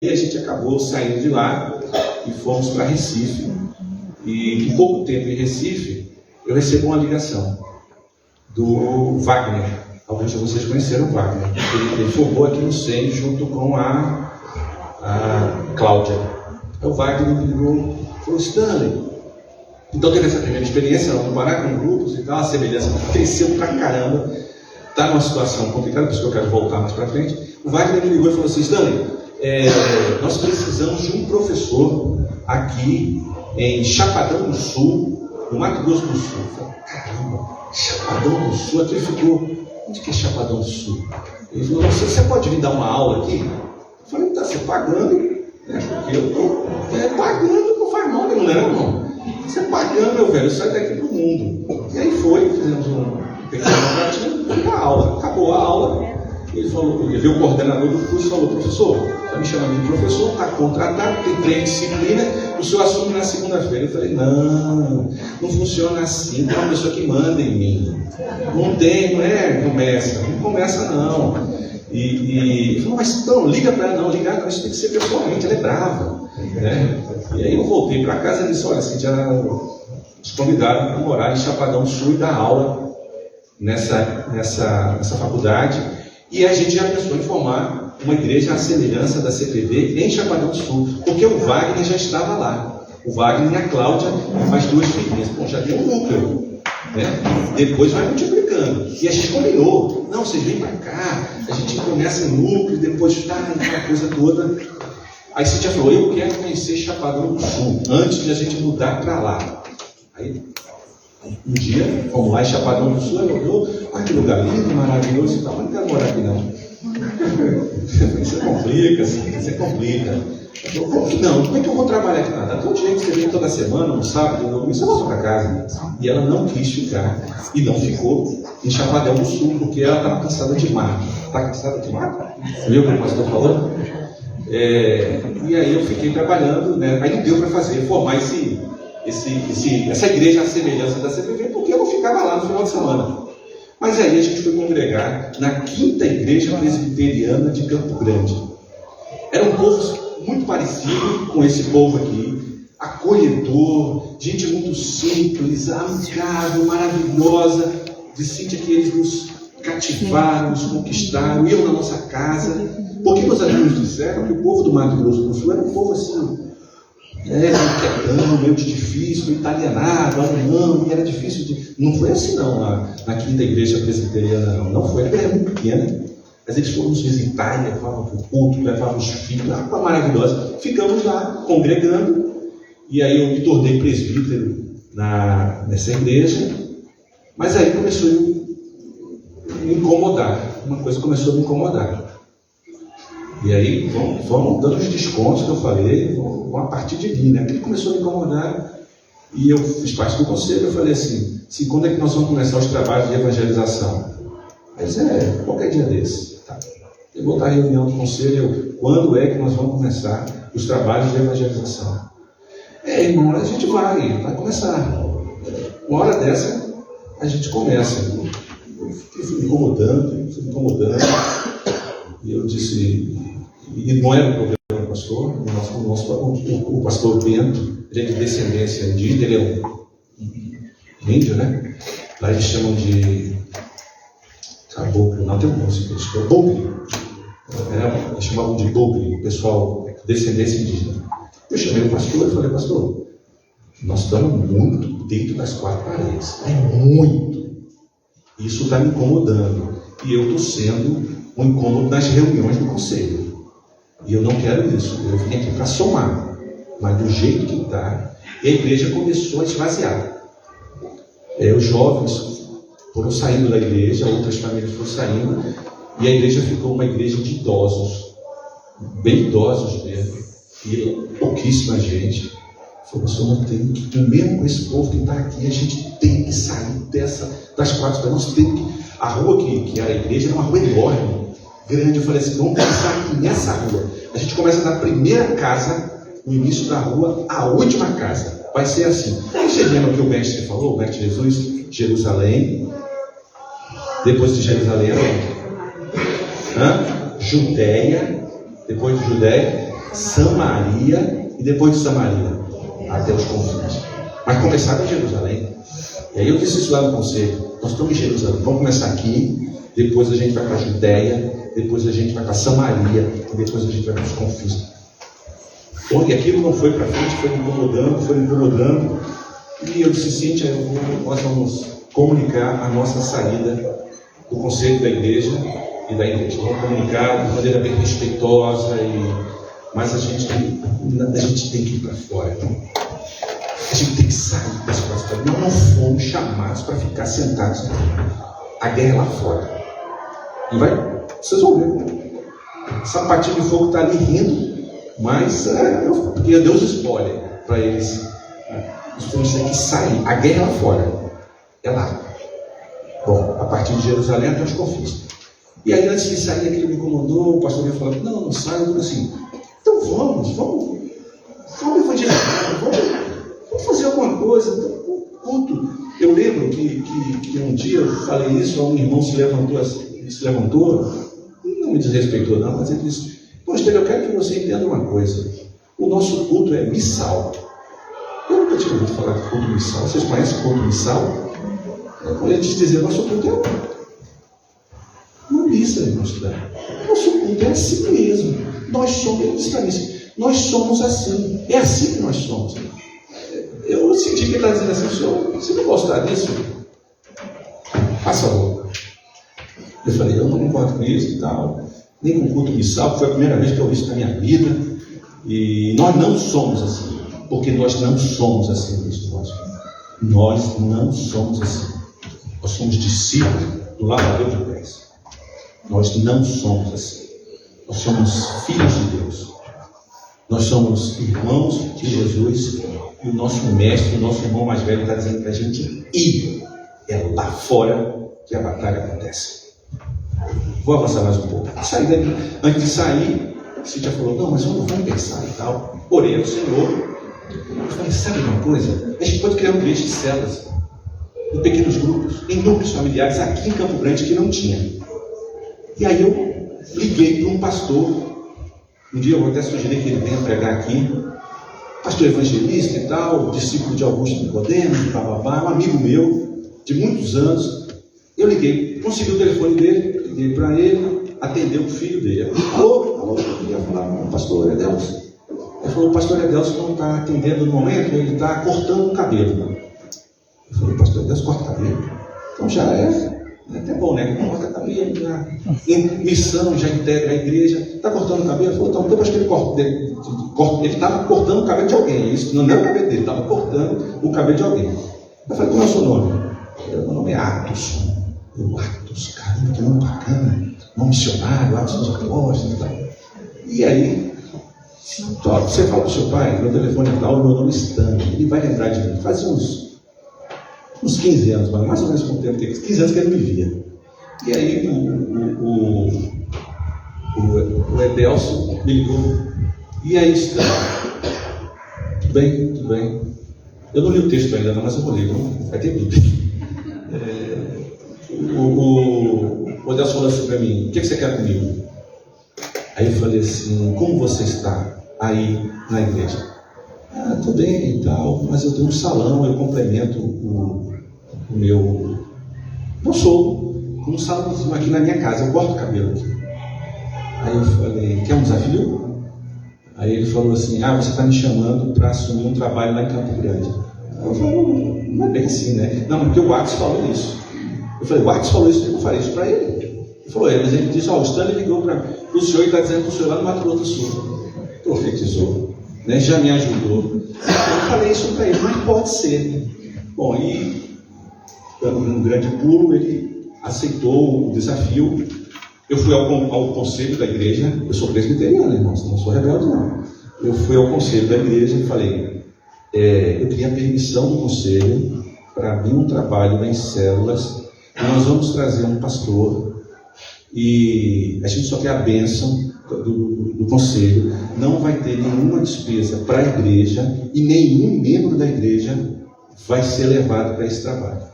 E a gente acabou saindo de lá e fomos para Recife. E em pouco tempo em Recife, eu recebo uma ligação do Wagner. Alguns de vocês conheceram o Wagner. Ele formou aqui no SEM junto com a Cláudia. O Wagner me ligou e falou: Stanley, então teve essa primeira experiência lá no Pará com grupos e tal, a semelhança cresceu pra caramba, está numa situação complicada, por isso que eu quero voltar mais para frente. O Wagner me ligou e falou assim: Stanley, nós precisamos de um professor aqui em Chapadão do Sul, no Mato Grosso do Sul. Eu falei: caramba, Chapadão do Sul? Aqui ele ficou: onde que é Chapadão do Sul? Ele falou: você pode vir dar uma aula aqui? Eu falei: tá, você pagando, né? Porque eu estou pagando, não faz mal, não é, irmão? Você pagando, meu velho, sai daqui pro mundo. E aí fizemos um pequeno contratinho, fui pra aula. Acabou a aula, ele falou, ele veio o coordenador do curso e falou: professor, está me chamando de professor, está contratado, tem 3 disciplinas, o senhor assume na segunda-feira. Eu falei: não funciona assim, tem uma pessoa que manda em mim. Não tem, não começa não. E ele falou: mas então, liga para ela. Não, ligar, isso tem que ser pessoalmente, ela é brava. Né? E aí eu voltei para casa e disse: olha, assim, já nos convidaram para morar em Chapadão do Sul e dar aula nessa faculdade. E a gente já pensou em formar uma igreja à semelhança da CPV em Chapadão do Sul, porque o Wagner já estava lá. O Wagner e a Cláudia, mais 2 filhinhas. Bom, já tem um núcleo, né? Depois vai multiplicando. E a gente combinou: não, vocês vêm para cá, a gente começa em núcleo, depois aquela coisa toda. Aí Cíntia falou: eu quero conhecer Chapadão do Sul, antes de a gente mudar para lá. Aí, um dia, fomos lá em Chapadão do Sul, ela olhou: que lugar lindo, maravilhoso e tal, mas não quero morar aqui não. Você complica, assim, você complica. Eu falei: como que não? Como é que eu vou trabalhar aqui? Nada, todo dia que você vem toda semana, no sábado, no domingo, você volta para casa. E ela não quis ficar, e não ficou em Chapadão do Sul, porque ela estava cansada de mato. Está cansada de mato? Viu como o pastor falou? E aí eu fiquei trabalhando, né? Aí não deu para formar essa igreja à semelhança da CPV, porque eu não ficava lá no final de semana. Mas aí a gente foi congregar na 5ª Igreja Presbiteriana de Campo Grande. Era um povo muito parecido com esse povo aqui, acolhedor, gente muito simples, amigável, maravilhosa. De Cíntia que eles nos cativaram, nos conquistaram, iam na nossa casa. Porque meus amigos disseram que o povo do Mato Grosso do Sul era um povo assim, meio difícil, meio italianado, alemão, e era difícil de... Não foi assim não, na 5ª Igreja Presbiteriana não foi, era muito pequena, mas eles foram nos visitar, levavam para o culto, levavam os filhos, uma maravilhosa. Ficamos lá, congregando, e aí eu me tornei presbítero nessa igreja, mas aí começou a me incomodar, uma coisa começou a me incomodar. E aí vão dando os descontos que eu falei, vão a partir de mim, né? Ele começou a me incomodar e eu fiz parte do conselho. Eu falei assim: quando é que nós vamos começar os trabalhos de evangelização? Mas qualquer dia desse. Tá. Eu vou estar em reunião do conselho, quando é que nós vamos começar os trabalhos de evangelização? Irmão, a gente vai começar. Uma hora dessa, a gente começa. Eu fui me incomodando. E eu disse, e não era o problema do pastor, o pastor Bento, ele é de descendência indígena, ele é um índio, né? Lá eles chamam de caboclo, não tem um nome, eles chamam bogri. Eles chamavam de bogri, o pessoal de descendência indígena. Eu chamei o pastor e falei: pastor, nós estamos muito dentro das 4 paredes, muito. Isso está me incomodando, e eu estou sendo um incômodo nas reuniões do conselho. E eu não quero isso. Eu vim aqui para somar. Mas do jeito que está. E a igreja começou a esvaziar. Os jovens foram saindo da igreja, outras famílias foram saindo. E a igreja ficou uma igreja de idosos. Bem idosos mesmo. E pouquíssima gente. Falou: pastor, não tem que, mesmo com esse povo que está aqui, a gente tem que sair das 4 da noite. A rua que era a igreja era uma rua enorme, grande. Eu falei assim: vamos começar aqui nessa rua. A gente começa da primeira casa, no início da rua, a última casa. Vai ser assim. Vocês lembram que o mestre falou, o mestre Jesus? Jerusalém. Depois de Jerusalém era onde? Judéia. Depois de Judéia, Samaria, e depois de Samaria, até os confins. Mas começaram em Jerusalém. E aí eu disse isso lá no conselho. Nós estamos em Jerusalém, vamos começar aqui, depois a gente vai para a Judéia, depois a gente vai para Samaria, e depois a gente vai para os confins. Bom, e aquilo não foi para frente, foi me incomodando. E eu disse, Cíntia, nós vamos comunicar a nossa saída do conselho da igreja e da igreja. Vamos comunicar de maneira bem respeitosa, mas a gente tem que ir para fora. Então, a gente tem que sair das costas. Nós não fomos chamados para ficar sentados aqui. A guerra é lá fora. E vocês vão ver. Sapatinho de fogo está ali rindo, mas porque Deus escolhe para eles. Nós temos que sair. A guerra é lá fora. É lá. Bom, a partir de Jerusalém até os confins. E aí, antes de sair, aquilo me incomodou. O pastor ia falando: não sai. Eu assim: então vamos evangelizar, vamos fazer alguma coisa. Culto. Eu lembro que um dia eu falei isso, um irmão se levantou, não me desrespeitou não, mas ele disse: Pastor, eu quero que você entenda uma coisa. O nosso culto é missal. Eu nunca tinha ouvido falar de culto missal. Vocês conhecem culto missal? Eu ia te dizer: nosso culto é uma missa, irmãos. Nosso culto é assim mesmo. Nós somos assim. É assim que nós somos. Eu senti que ele está dizendo assim: senhor, você não gostar disso? Faça favor. Eu falei: eu não concordo com isso e tal, nem com culto missal. Foi a primeira vez que eu vi isso na minha vida. E nós não somos assim, porque nós não somos assim, nós não somos assim. Nós somos discípulos do lavador de pés. Nós não somos assim. Nós somos filhos de Deus. Nós somos irmãos de Jesus. E o nosso mestre, o nosso irmão mais velho está dizendo para a gente ir. É lá fora que a batalha acontece. Vou avançar mais um pouco. Antes de sair, a Cíntia falou: não, mas vamos pensar e tal. Orei ao Senhor. Eu falei: sabe uma coisa? A gente pode criar um igreja de células, em pequenos grupos, em núcleos familiares, aqui em Campo Grande, que não tinha. E aí eu liguei para um pastor. Um dia eu vou até sugerir que ele venha pregar aqui. Pastor evangelista e tal, discípulo de Augusto Nicodemos, um amigo meu, de muitos anos. Eu liguei, consegui o telefone dele, liguei para ele, atendeu o filho dele. Alô, eu queria falar com o pastor Edelson. Ele falou: o pastor Edelson não está atendendo no momento, ele está cortando o cabelo. Eu falei: pastor Edelson corta cabelo? Então já é até bom, né? Corta cabelo, já em missão, já integra a igreja. Está cortando o cabelo? Ele falou: então depois que ele estava cortando o cabelo de alguém. Isso não era o cabelo dele, estava cortando o cabelo de alguém. Eu falei: qual é o seu nome? Meu nome é Atos. Atos, caramba, que nome bacana. Nome missionário, Atos dos Apóstolos e tal. E aí, você fala para o seu pai: meu telefone é tal, meu nome é Stanley. Ele vai lembrar de mim. Faz uns 15 anos, mais ou menos com o tempo, 15 anos que ele me via. E aí o Edelson me ligou: e aí, Stanley? Tudo bem. Eu não li o texto ainda, não, mas eu vou ler, vai ter Bíblia. O Edelson falou assim para mim: o que você quer comigo? Aí eu falei assim: como você está aí na igreja? Estou bem e tal, mas eu tenho um salão, eu complemento o meu sogro com um salãozinho aqui na minha casa, eu corto o cabelo aqui. Aí eu falei: quer um desafio? Aí ele falou assim: você está me chamando para assumir um trabalho lá em Campo Grande. Eu falei: não é bem assim, né? Não, porque o Atos falou isso. Eu falei: o Atos falou isso, eu falei isso para ele. Ele falou: mas ele disse: o Stanley ligou para o senhor e está dizendo para o senhor lá no Mato Grosso do Sul. Profetizou, né? Já me ajudou. Eu falei isso para ele: mas pode ser. Bom, e dando um grande pulo, ele aceitou o desafio. Eu fui ao conselho da igreja. Eu sou presbiteriano, irmãos, não sou rebelde, não. Eu fui ao conselho da igreja e falei: eu queria a permissão do conselho para abrir um trabalho em células. E nós vamos trazer um pastor e a gente só quer a bênção do conselho. Não vai ter nenhuma despesa para a igreja e nenhum membro da igreja vai ser levado para esse trabalho.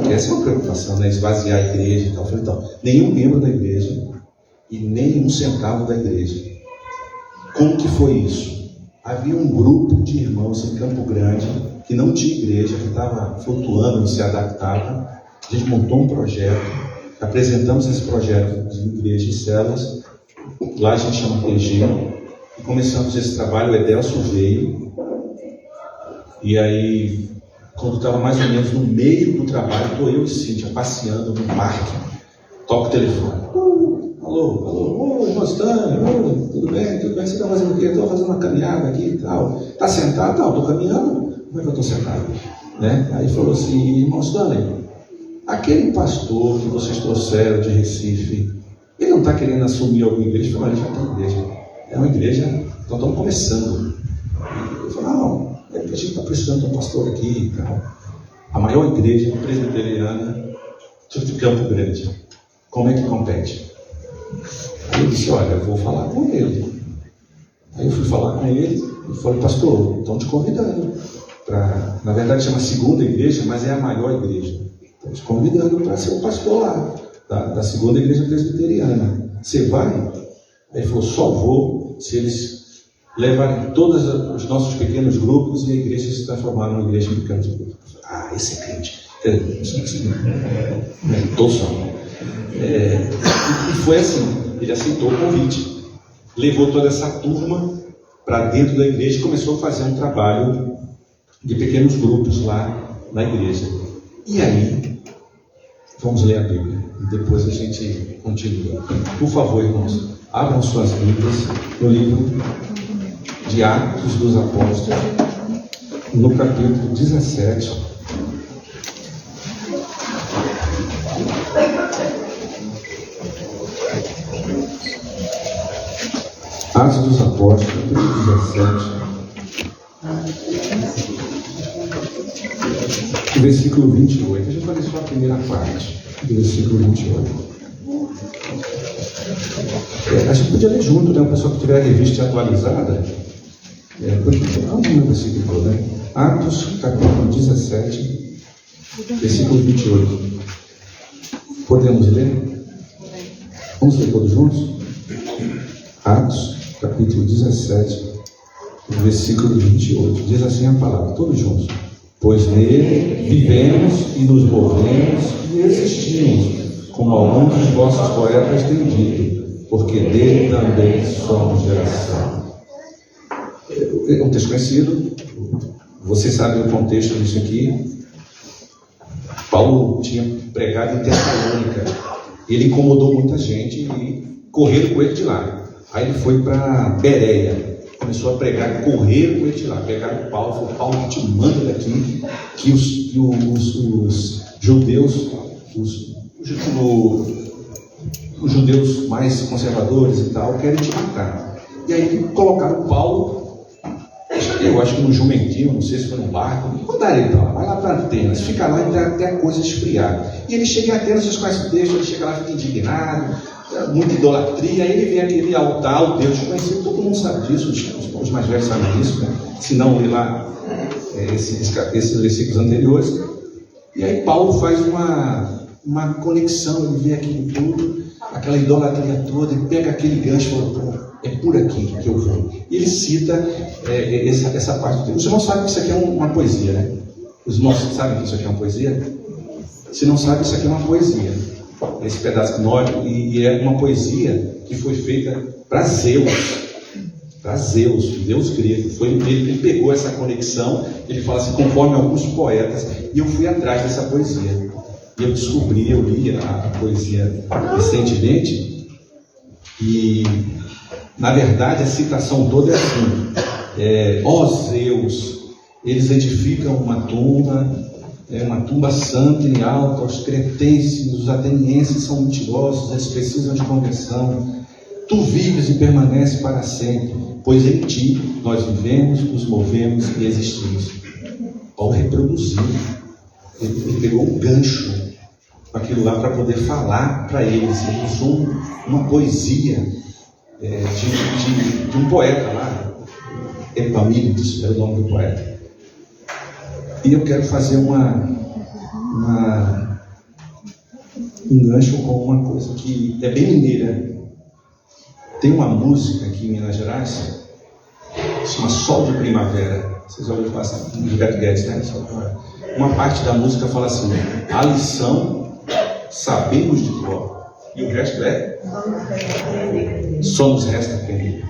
Essa é uma preocupação, né? Esvaziar a igreja e tal. Então, nenhum membro da igreja e nem um centavo da igreja Como que foi isso? Havia um grupo de irmãos em Campo Grande que não tinha igreja, que estava flutuando, não se adaptava. A gente montou um projeto, apresentamos esse projeto de igreja e células, lá a gente chama PG, e começamos esse trabalho. O Edelso veio, e aí, quando estava mais ou menos no meio do trabalho, estou eu e Cíntia passeando no parque, toco o telefone. Alô, irmão Stanley, tudo bem? Você está fazendo o quê? Estou fazendo uma caminhada aqui e tal. Está sentado? Não, estou caminhando. Como é que eu estou sentado? Né? Aí falou assim: irmão Stanley, aquele pastor que vocês trouxeram de Recife, ele não está querendo assumir alguma igreja? Eu falei: ele já tem igreja. É uma igreja, então estamos começando. Eu falei: não, é porque a gente está precisando de um pastor aqui e tal. A maior igreja presbiteriana de Campo Grande. Como é que compete? Aí eu disse: olha, eu vou falar com ele. Aí eu fui falar com ele e falei: pastor, estão te convidando para, na verdade chama segunda igreja, mas é a maior igreja. Estão te convidando para ser o pastor lá, da segunda igreja presbiteriana. Você vai? Aí ele falou: só vou se eles levarem todos os nossos pequenos grupos e a igreja se transformar numa igreja de canto. Ah, esse é crente. Estou só. E foi assim, ele aceitou o convite, levou toda essa turma para dentro da igreja e começou a fazer um trabalho de pequenos grupos lá na igreja. E aí, vamos ler a Bíblia e depois a gente continua. Por favor, irmãos, abram suas Bíblias no livro de Atos dos Apóstolos, no capítulo 17. Atos dos Apóstolos, capítulo 17, versículo 28. A gente vai ler só a primeira parte do versículo 28. A gente podia ler junto, né? O pessoal que tiver a revista atualizada, vamos ler o versículo todo, né? Atos, capítulo 17, versículo 28. Podemos ler? Vamos ler todos juntos? Atos, capítulo 17, versículo 28. Diz assim a palavra, todos juntos: pois nele vivemos e nos movemos e existimos, como alguns dos vossos poetas têm dito, porque dele também somos geração. É um texto conhecido, vocês sabem o contexto disso aqui. Paulo tinha pregado em Tessalônica, ele incomodou muita gente e correram com ele de lá. Aí ele foi para Bereia, começou a pregar, correram com ele de lá, pegaram Paulo, falou: Paulo, te manda daqui, que os judeus, os judeus mais conservadores e tal, querem te matar. E aí colocaram Paulo, eu acho que no jumentinho, não sei se foi no barco, mandaram ele para lá, vai lá para Atenas, fica lá até a coisa esfriar. E ele chega em Atenas, vocês conhecem o texto, ele chega lá, fica indignado, muita idolatria, aí ele vê aquele altar, o Deus conhecido, todo mundo sabe disso, os mais velhos sabem disso, né? Se não, lê lá esses versículos anteriores. E aí Paulo faz uma conexão, ele vê aquilo tudo, aquela idolatria toda, e pega aquele gancho e fala: é por aqui que eu vou. E ele cita essa parte do texto. Os irmãos sabem que isso aqui é uma poesia, né? Os irmãos sabem que isso aqui é uma poesia? Se não sabem, isso aqui é uma poesia. Esse pedaço nórdico, e é uma poesia que foi feita para Zeus. Para Zeus, Deus grego. Ele pegou essa conexão, ele fala assim, conforme alguns poetas, e eu fui atrás dessa poesia. E eu descobri, eu li a poesia recentemente, e na verdade a citação toda é assim: ó Zeus, eles edificam uma tumba santa e alta aos cretenses, os atenienses são mentirosos, eles precisam de conversão. Tu vives e permaneces para sempre, pois em ti nós vivemos, nos movemos e existimos. Paulo reproduziu, ele pegou um gancho com aquilo lá para poder falar para eles. Ele usou uma poesia de um poeta lá, Epamínides é o nome do poeta. E eu quero fazer um gancho com uma coisa que é bem mineira. Tem uma música aqui em Minas Gerais chama Sol de Primavera. Vocês ouviram falar assim, do Gilberto Guedes, né? Uma parte da música fala assim: a lição sabemos de cor, e o resto só nos resta aprender.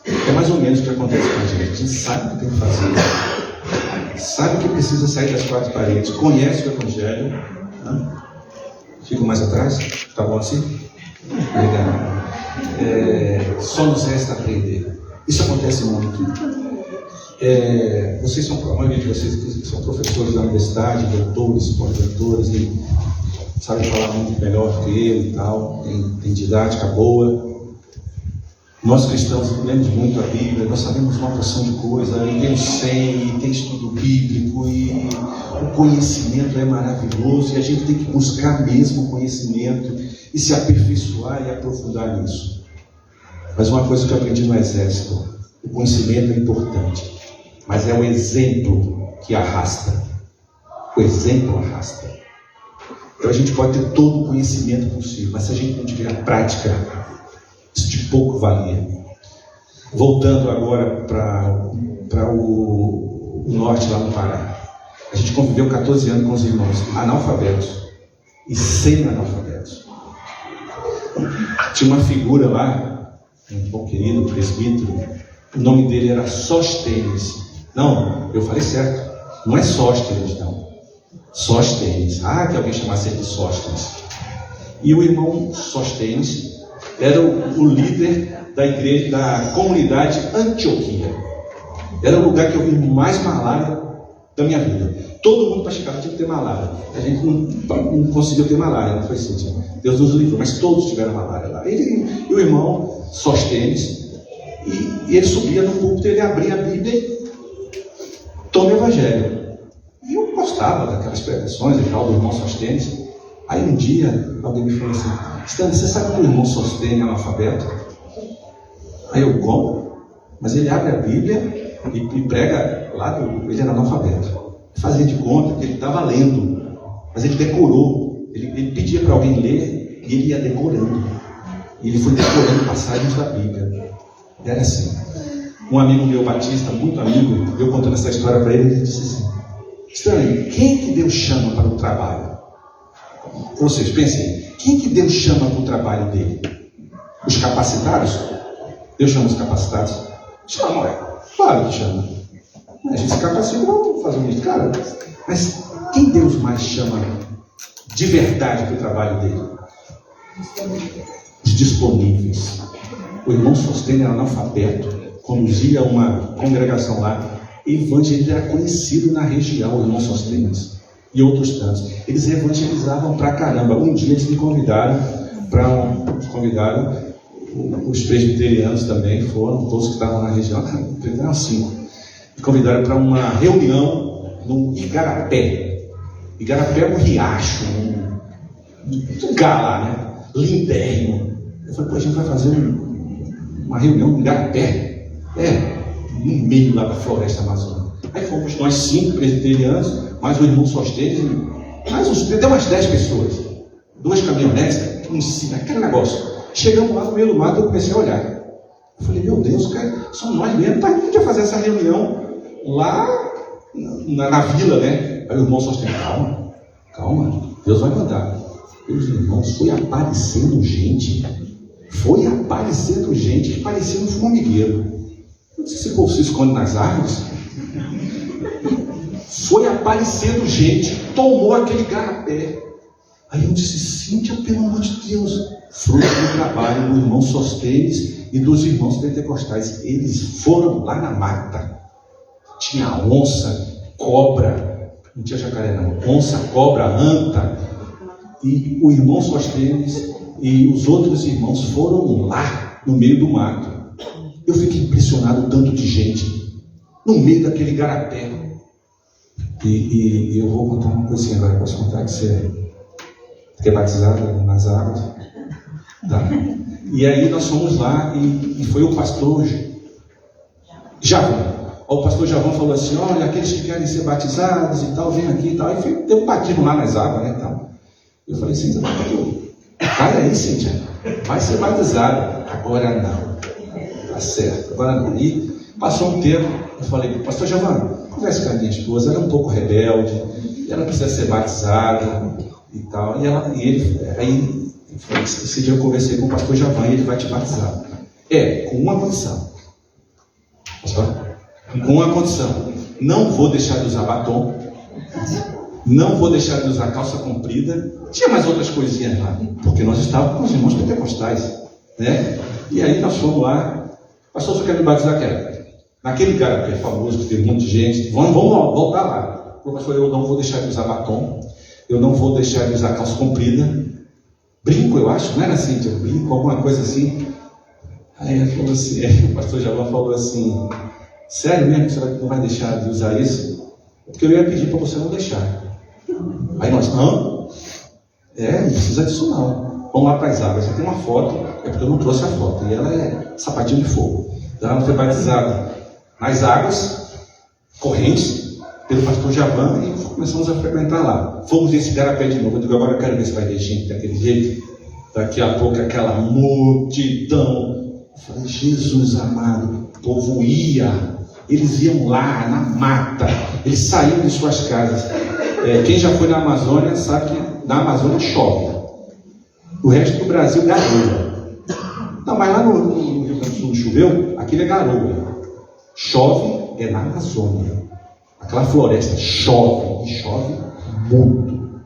É mais ou menos o que acontece com a gente. A gente sabe o que tem que fazer, sabe que precisa sair das quatro paredes, conhece o Evangelho, né? Fico mais atrás? Tá bom assim? Legal. Só nos resta aprender. Isso acontece muito. Vocês são, a maioria de vocês que são professores da universidade, doutores, pós-doutores, e sabem falar muito melhor que eu e tal, tem didática boa. Nós cristãos lemos muito a Bíblia, nós sabemos uma porção de coisa, e tem o SEM, e tem estudo bíblico, e o conhecimento é maravilhoso, e a gente tem que buscar mesmo o conhecimento, e se aperfeiçoar e aprofundar nisso. Mas uma coisa que eu aprendi no exército: o conhecimento é importante, mas é o exemplo que arrasta. O exemplo arrasta. Então a gente pode ter todo o conhecimento possível, mas se a gente não tiver a prática, isso de pouco valia. Voltando agora para o norte, lá no Pará. A gente conviveu 14 anos com os irmãos analfabetos e semi-analfabetos. Tinha uma figura lá, um bom querido presbítero, o nome dele era Sóstenes. Não, eu falei certo, não é Sóstenes, não. Sóstenes. Que alguém chamasse ele de Sóstenes. E o irmão Sóstenes era o líder da igreja, da comunidade Antioquia. Era o lugar que eu vi mais malária da minha vida. Todo mundo para chegar tinha que ter malária. A gente não conseguiu ter malária, não foi assim. Deus nos livrou, mas todos tiveram malária lá. E o irmão Sóstenes, e ele subia no púlpito, ele abria a Bíblia e toma o Evangelho. E eu gostava daquelas pregações e tal do irmão Sóstenes. Aí um dia alguém me falou assim: Stanley, você sabe que o irmão Sóstenes é analfabeto? Aí eu, como? Mas ele abre a Bíblia e prega lá, ele era analfabeto. Fazia de conta que ele estava lendo, mas ele decorou. Ele pedia para alguém ler e ele ia decorando. E ele foi decorando passagens da Bíblia. Era assim. Um amigo meu, Batista, muito amigo, eu contando essa história para ele, ele disse assim: Stanley, quem que Deus chama para o trabalho? Vocês pensem, quem que Deus chama para o trabalho dele? Os capacitados? Deus chama os capacitados? Chama, claro que chama. A gente se capacita para fazer um cara. Mas quem Deus mais chama de verdade para o trabalho dele? Os disponíveis. O irmão Sóstenes era analfabeto, conduzia uma congregação lá. Evangelho era conhecido na região, o irmão Sóstenes e outros tantos. Eles evangelizavam pra caramba. Um dia eles me convidaram os presbiterianos também foram, todos que estavam na região, eram 5. Me convidaram para uma reunião no Igarapé. Igarapé é um riacho, um lugar lá, né? Lindérrimo. Eu falei, a gente vai fazer uma reunião no Igarapé. No meio lá da floresta amazônica. Aí fomos nós 5 presbiterianos, mais o irmão Sóstenes, deu umas 10 pessoas. 2 caminhonetes, aquele negócio. Chegamos lá no meio do mato, eu comecei a olhar. Eu falei, meu Deus, cara, somos nós mesmo. A gente ia fazer essa reunião lá na vila, né? Aí o irmão Sóstenes, calma, Deus vai mandar. Meus irmãos, foi aparecendo gente que parecia um formigueiro. Não sei se o povo se esconde nas árvores. Foi aparecendo gente, tomou aquele garapé. Aí eu disse, Cíntia, pelo amor de Deus, fruto do trabalho do irmão Sóstenes e dos irmãos pentecostais. Eles foram lá na mata. Tinha onça, cobra, não tinha jacaré não, onça, cobra, anta. E o irmão Sóstenes e os outros irmãos foram lá no meio do mato. Eu fiquei impressionado, tanto de gente no meio daquele garapé. E eu vou contar uma coisinha agora. Posso contar que você é batizado nas águas? Tá. E aí nós fomos lá e foi o pastor Javão. O pastor Javão falou assim, olha, aqueles que querem ser batizados e tal, vem aqui e tal. E teve um batismo lá nas águas, né? Tal. Eu falei, Cíntia, cai aí, Cíntia, vai ser batizado. Agora não. Tá certo, agora não. E Passou um tempo, eu falei, pastor Giovanni, converse com a minha esposa, ela é um pouco rebelde, ela precisa ser batizada e tal. Aí esse dia eu conversei com o pastor Giovanni, ele vai te batizar. Com uma condição. Com uma condição. Não vou deixar de usar batom, não vou deixar de usar calça comprida. Tinha mais outras coisinhas lá, porque nós estávamos com os irmãos pentecostais, né? E aí nós fomos lá, pastor, você quer me batizar? Quero. Naquele lugar que é famoso, que tem muita gente, vamos voltar lá. O pastor, eu não vou deixar de usar batom, eu não vou deixar de usar calça comprida, brinco, eu acho, não era assim, tipo, brinco, alguma coisa assim. Aí ele falou assim, o pastor Giovanni falou assim, sério mesmo que você não vai deixar de usar isso? Porque eu ia pedir para você não deixar. Aí nós, não precisa disso não. Vamos lá para as águas, você tem uma foto, é porque eu não trouxe a foto, e ela é sapatinho de fogo. Então ela foi batizada nas águas correntes pelo pastor Giovanni e começamos a frequentar lá. Fomos esse garapé de novo. Eu digo, agora eu quero ver se vai ter gente daquele jeito. Daqui a pouco aquela multidão. Eu falei, Jesus amado, o povo ia, eles iam lá na mata, eles saíam de suas casas. Quem já foi na Amazônia sabe que na Amazônia chove. O resto do Brasil garoa. Não, mas lá no Rio Grande do Sul choveu, aquilo é garoa. Chove na Amazônia. Aquela floresta chove, e chove muito.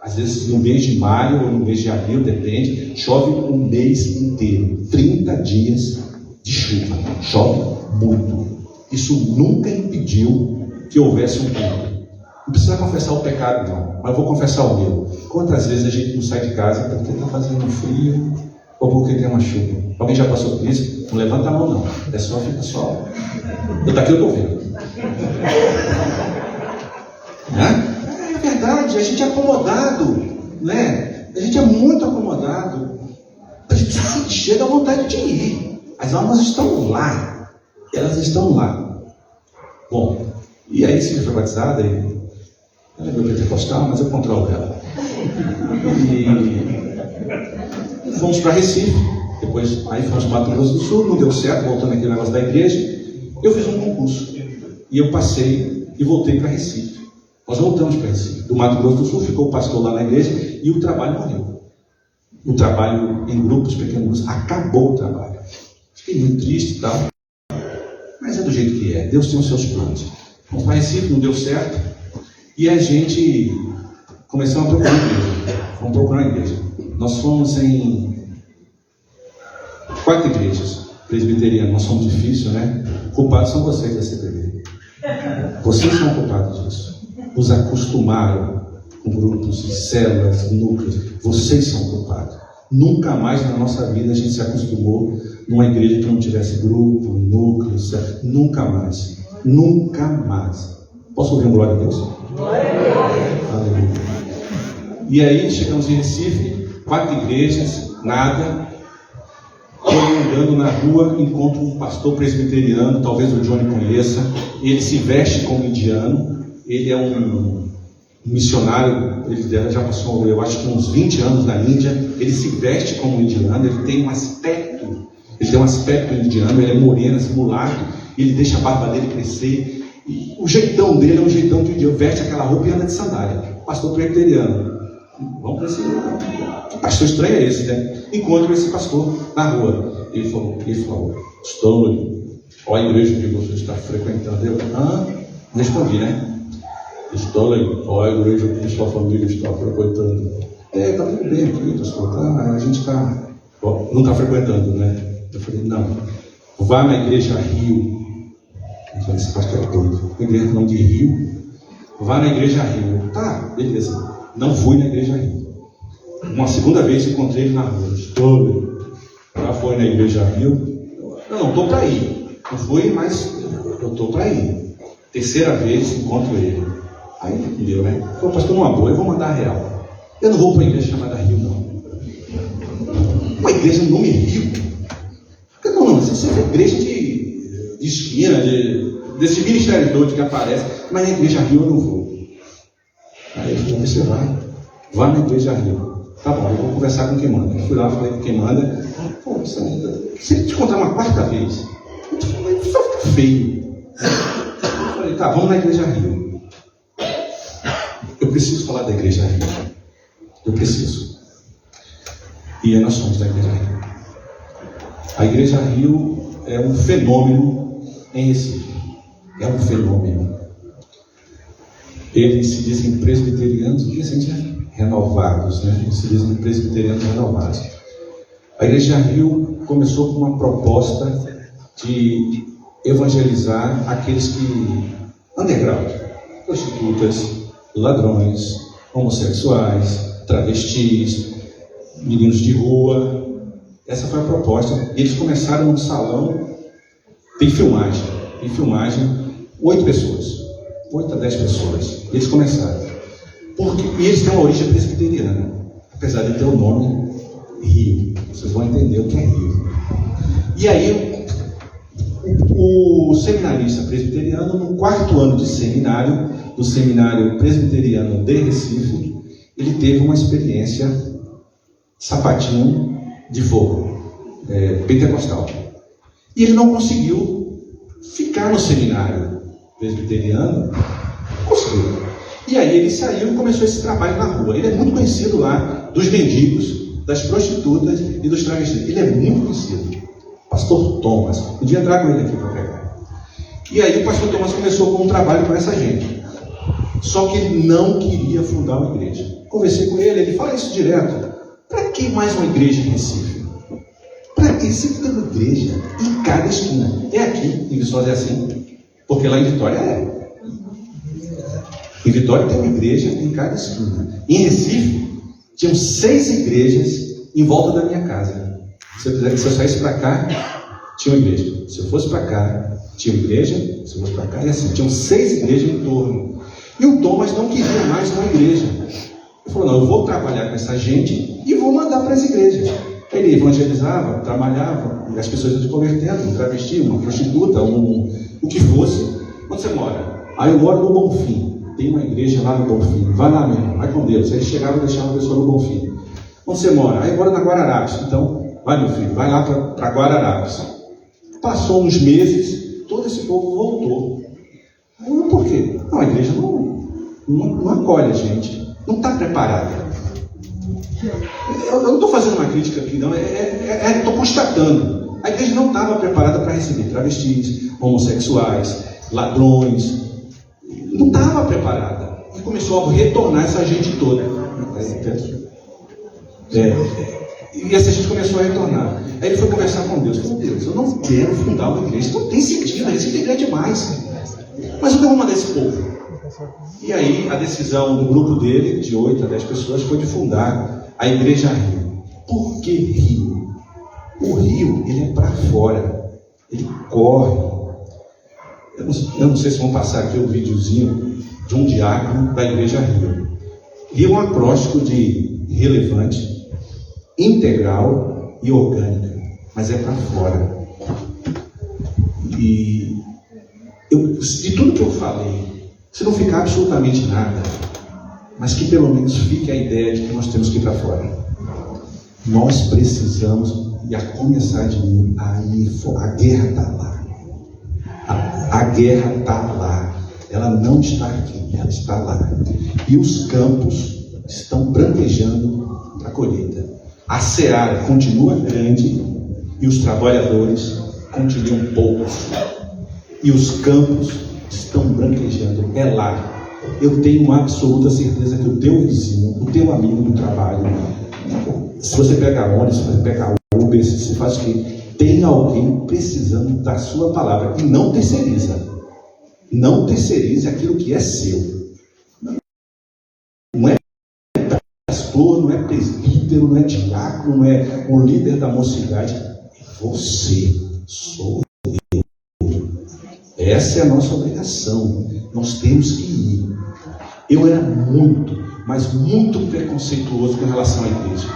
Às vezes no mês de maio ou no mês de abril, depende, chove um mês inteiro. 30 dias de chuva. Chove muito. Isso nunca impediu que houvesse um culto. Não precisa confessar o pecado, não. Mas eu vou confessar o meu. Quantas vezes a gente não sai de casa porque está fazendo frio ou porque tem uma chuva? Alguém já passou por isso? Não levanta a mão, não. Fica só. Daqui eu estou vendo. É verdade, a gente é acomodado, né? A gente é muito acomodado. A gente chega à vontade de ir. As almas estão lá. Elas estão lá. Bom, e aí se foi batizada, ela é meu pentecostal, mas eu controlo ela. E fomos para Recife. Depois, aí fomos para Mato Grosso do Sul, não deu certo, voltando aqui no negócio da igreja. Eu fiz um concurso. E eu passei e voltei para Recife. Nós voltamos para Recife. Do Mato Grosso do Sul, ficou o pastor lá na igreja e o trabalho morreu. O trabalho em grupos, pequenos, acabou o trabalho. Fiquei muito triste e tal. Mas é do jeito que é. Deus tem os seus planos. Fomos para Recife, não deu certo. E a gente começou a procurar a igreja. Vamos procurar a igreja. Nós fomos em 4 igrejas presbiterianas. Nós somos difíceis, né? Culpados são vocês da CPB. Vocês são culpados disso. Nos acostumaram com grupos, células, núcleos. Vocês são culpados. Nunca mais na nossa vida a gente se acostumou numa igreja que não tivesse grupo, núcleo, célula. Nunca mais. Nunca mais. Posso ouvir um glória a Deus? Glória a Deus. Aleluia. E aí chegamos em Recife, 4 igrejas, nada. Estou andando na rua, encontro um pastor presbiteriano, talvez o Johnny conheça. Ele se veste como indiano. Ele é um missionário, ele já passou, eu acho que uns 20 anos na Índia. Ele se veste como indiano, ele tem um aspecto indiano, ele é moreno, assim, mulato, ele deixa a barba dele crescer. E o jeitão dele é um jeitão de indiano, veste aquela roupa e anda de sandália. Pastor presbiteriano. Vamos para esse lugar. Que pastor estranho é esse, né? Encontro esse pastor na rua. Ele falou, estou, ó a igreja que você está frequentando. Eu, respondi, né? Estou aí, ó a igreja que sua família está frequentando. Está tudo bem, pastor, a gente não está frequentando, né? Eu falei, não, vá na igreja Rio. Eu falei, esse pastor é doido. Igreja não de Rio. Vá na igreja Rio. Tá, beleza. Não fui na igreja Rio. Uma segunda vez encontrei ele na rua. Estou, já foi na igreja Rio? Eu não estou para ir. Não fui, mas eu estou para ir. Terceira vez encontro ele. Aí entendeu, né? Falei, pastor, numa boa, eu vou mandar a real. Eu não vou para uma igreja chamada Rio, não. Uma igreja no nome Rio? Não, isso é igreja de esquina, desse ministério todo que aparece. Mas na igreja Rio eu não vou. Aí ele falou, você vai? Vá na igreja Rio. Tá bom, eu vou conversar com quem manda. Eu fui lá, falei com quem manda. Pô, se ele te contar uma 4ª vez, só fica feio. Eu falei, tá, vamos na Igreja Rio. Eu preciso falar da Igreja Rio. Eu preciso. E nós somos da Igreja Rio. A Igreja Rio é um fenômeno em Recife. É um fenômeno. Eles se dizem presbiterianos e renovados, né? Eles se dizem presbiterianos renovados. A Igreja Rio começou com uma proposta de evangelizar aqueles que underground, prostitutas, ladrões, homossexuais, travestis, meninos de rua. Essa foi a proposta. E eles começaram num salão, tem filmagem, 8 pessoas, 8 a 10 pessoas. Eles começaram. E eles têm uma origem presbiteriana, apesar de ter o nome Rio. Vocês vão entender o que é Rio. E aí, o seminarista presbiteriano, no 4º ano de seminário, do Seminário Presbiteriano de Recife, ele teve uma experiência sapatinho de fogo, pentecostal. E ele não conseguiu ficar no seminário presbiteriano. Conseguiu. E aí ele saiu e começou esse trabalho na rua. Ele é muito conhecido lá dos mendigos, das prostitutas e dos travestis. Ele é muito conhecido. Pastor Thomas. Podia entrar com ele aqui para pregar. E aí o pastor Thomas começou com um trabalho com essa gente. Só que ele não queria fundar uma igreja. Conversei com ele, ele fala isso direto. Para que mais uma igreja em Recife? Para que sempre tem uma igreja em cada esquina? É aqui, em Viçosa é assim. Porque lá em Vitória é. Em Vitória tem uma igreja em cada esquina. Em Recife, tinham 6 igrejas em volta da minha casa. Se eu saísse para cá, tinha uma igreja. Se eu fosse para cá, tinha uma igreja. Se eu fosse para cá, e assim. Tinham 6 igrejas em torno. E o Thomas não queria mais uma igreja. Ele falou, não, eu vou trabalhar com essa gente e vou mandar para as igrejas. Ele evangelizava, trabalhava, e as pessoas iam se convertendo, um travesti, uma prostituta, o que fosse. Onde você mora? Aí eu moro no Bonfim. Tem uma igreja lá no Bonfim. Vai lá mesmo, vai com Deus. Aí ele chegava e deixava a pessoa no Bonfim. Onde você mora? Aí eu moro na Guararapes. Então, vai meu filho, vai lá para Guararapes. Passou uns meses, todo esse povo voltou. Aí eu, por quê? Não, a igreja não acolhe a gente. Não está preparada. Eu não estou fazendo uma crítica aqui, não. Estou constatando. A igreja não estava preparada para receber travestis, homossexuais, ladrões. Não estava preparada. E começou a retornar essa gente toda. E essa gente começou a retornar. Aí ele foi conversar com Deus. Falou, Deus, eu não quero fundar uma igreja. Não tem sentido, a gente é demais. Mas eu vou mandar esse povo. E aí a decisão do grupo dele, de 8 a 10 pessoas, foi de fundar a Igreja Rio. Por que Rio? O rio, ele é para fora. Ele corre. Eu não sei se vão passar aqui o videozinho de um diácono da Igreja Rio. Rio é um acróstico de relevante, integral e orgânica, mas é para fora. E de tudo que eu falei, se não ficar absolutamente nada, mas que pelo menos fique a ideia de que nós temos que ir para fora. Nós precisamos, e a começar de mim, a guerra está lá. A guerra está lá. Ela não está aqui, ela está lá. E os campos estão branquejando para a colheita. A seara continua grande e os trabalhadores continuam poucos. E os campos estão branquejando. É lá. Eu tenho uma absoluta certeza que o teu vizinho, o teu amigo do trabalho, se você pega ônibus, se você pega Uber, se você faz o quê? Tem alguém precisando da sua palavra. E não terceiriza. Não terceirize aquilo que é seu. Não é pastor, não é presbítero, não é diácono, não é o líder da mocidade. É você. Sou eu. Essa é a nossa obrigação. Nós temos que ir. Eu era muito, mas muito preconceituoso com relação à igreja.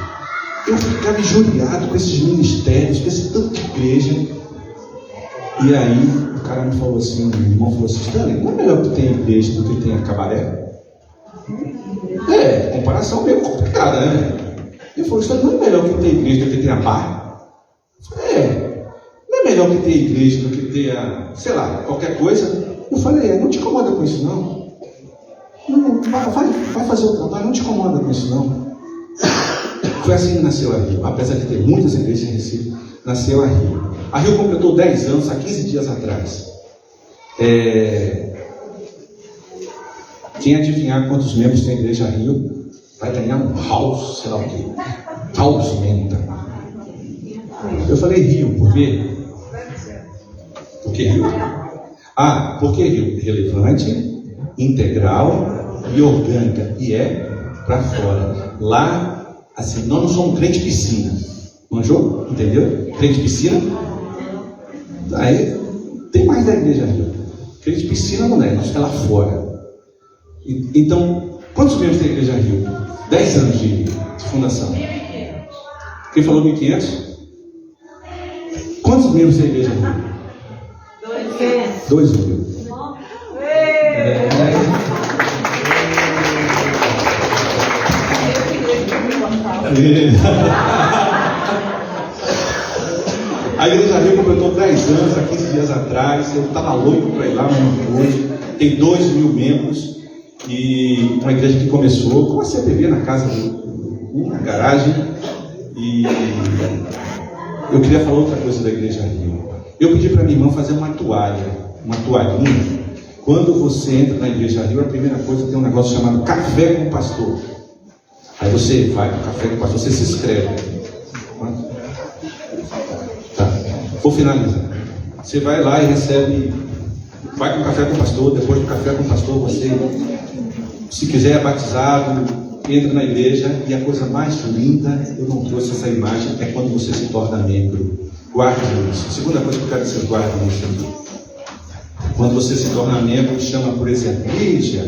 Eu ficava injuriado com esses ministérios, com esse tanto de igreja. E aí, o cara me falou assim, o irmão falou assim, Stanley, não é melhor que tenha igreja do que tenha cabaré? Comparação meio complicada, né? Ele falou, Stanley, não é melhor que tenha igreja do que tenha bar? Não é melhor que tenha igreja do que sei lá, qualquer coisa. Eu falei, não te incomoda com isso não. Não, vai fazer o trabalho, não te incomoda com isso não. Foi assim que nasceu a Rio. Apesar de ter muitas igrejas em Recife, nasceu a Rio. A Rio completou 10 anos há 15 dias atrás. Quem adivinhar quantos membros tem a igreja Rio vai ganhar um house, sei lá o quê. House menta. Eu falei Rio, por quê? Por que Rio? Porque Rio? Relevante, integral e orgânica. E é para fora. Lá, assim, nós não somos crente piscina. Manjou? Entendeu? Crente piscina? Aí tem mais da igreja Rio. Crente piscina não é, nós ficamos lá fora. Então, quantos membros tem a igreja Rio? 10 anos de fundação. Quem falou 1.500? Quantos membros tem a igreja Rio? 2.000. A igreja Rio completou 10 anos há 15 dias atrás. Eu estava louco para ir lá, mas não fui. Tem 2.000 membros. E uma igreja que começou com a CPB na casa, na garagem. E eu queria falar outra coisa da igreja Rio. Eu pedi para minha irmã fazer uma toalhinha. Quando você entra na igreja Rio, a primeira coisa tem um negócio chamado café com o pastor. Aí você vai para o café com o pastor, você se inscreve. Tá, vou finalizar. Você vai lá e recebe, vai com o café com o pastor. Depois do café com o pastor, você, se quiser, é batizado, entra na igreja. E a coisa mais linda, eu não trouxe essa imagem, é quando você se torna membro. Guarde isso. A segunda coisa que eu quero que vocês guardem isso aqui. Quando você se torna membro, chama, por exemplo, Lígia,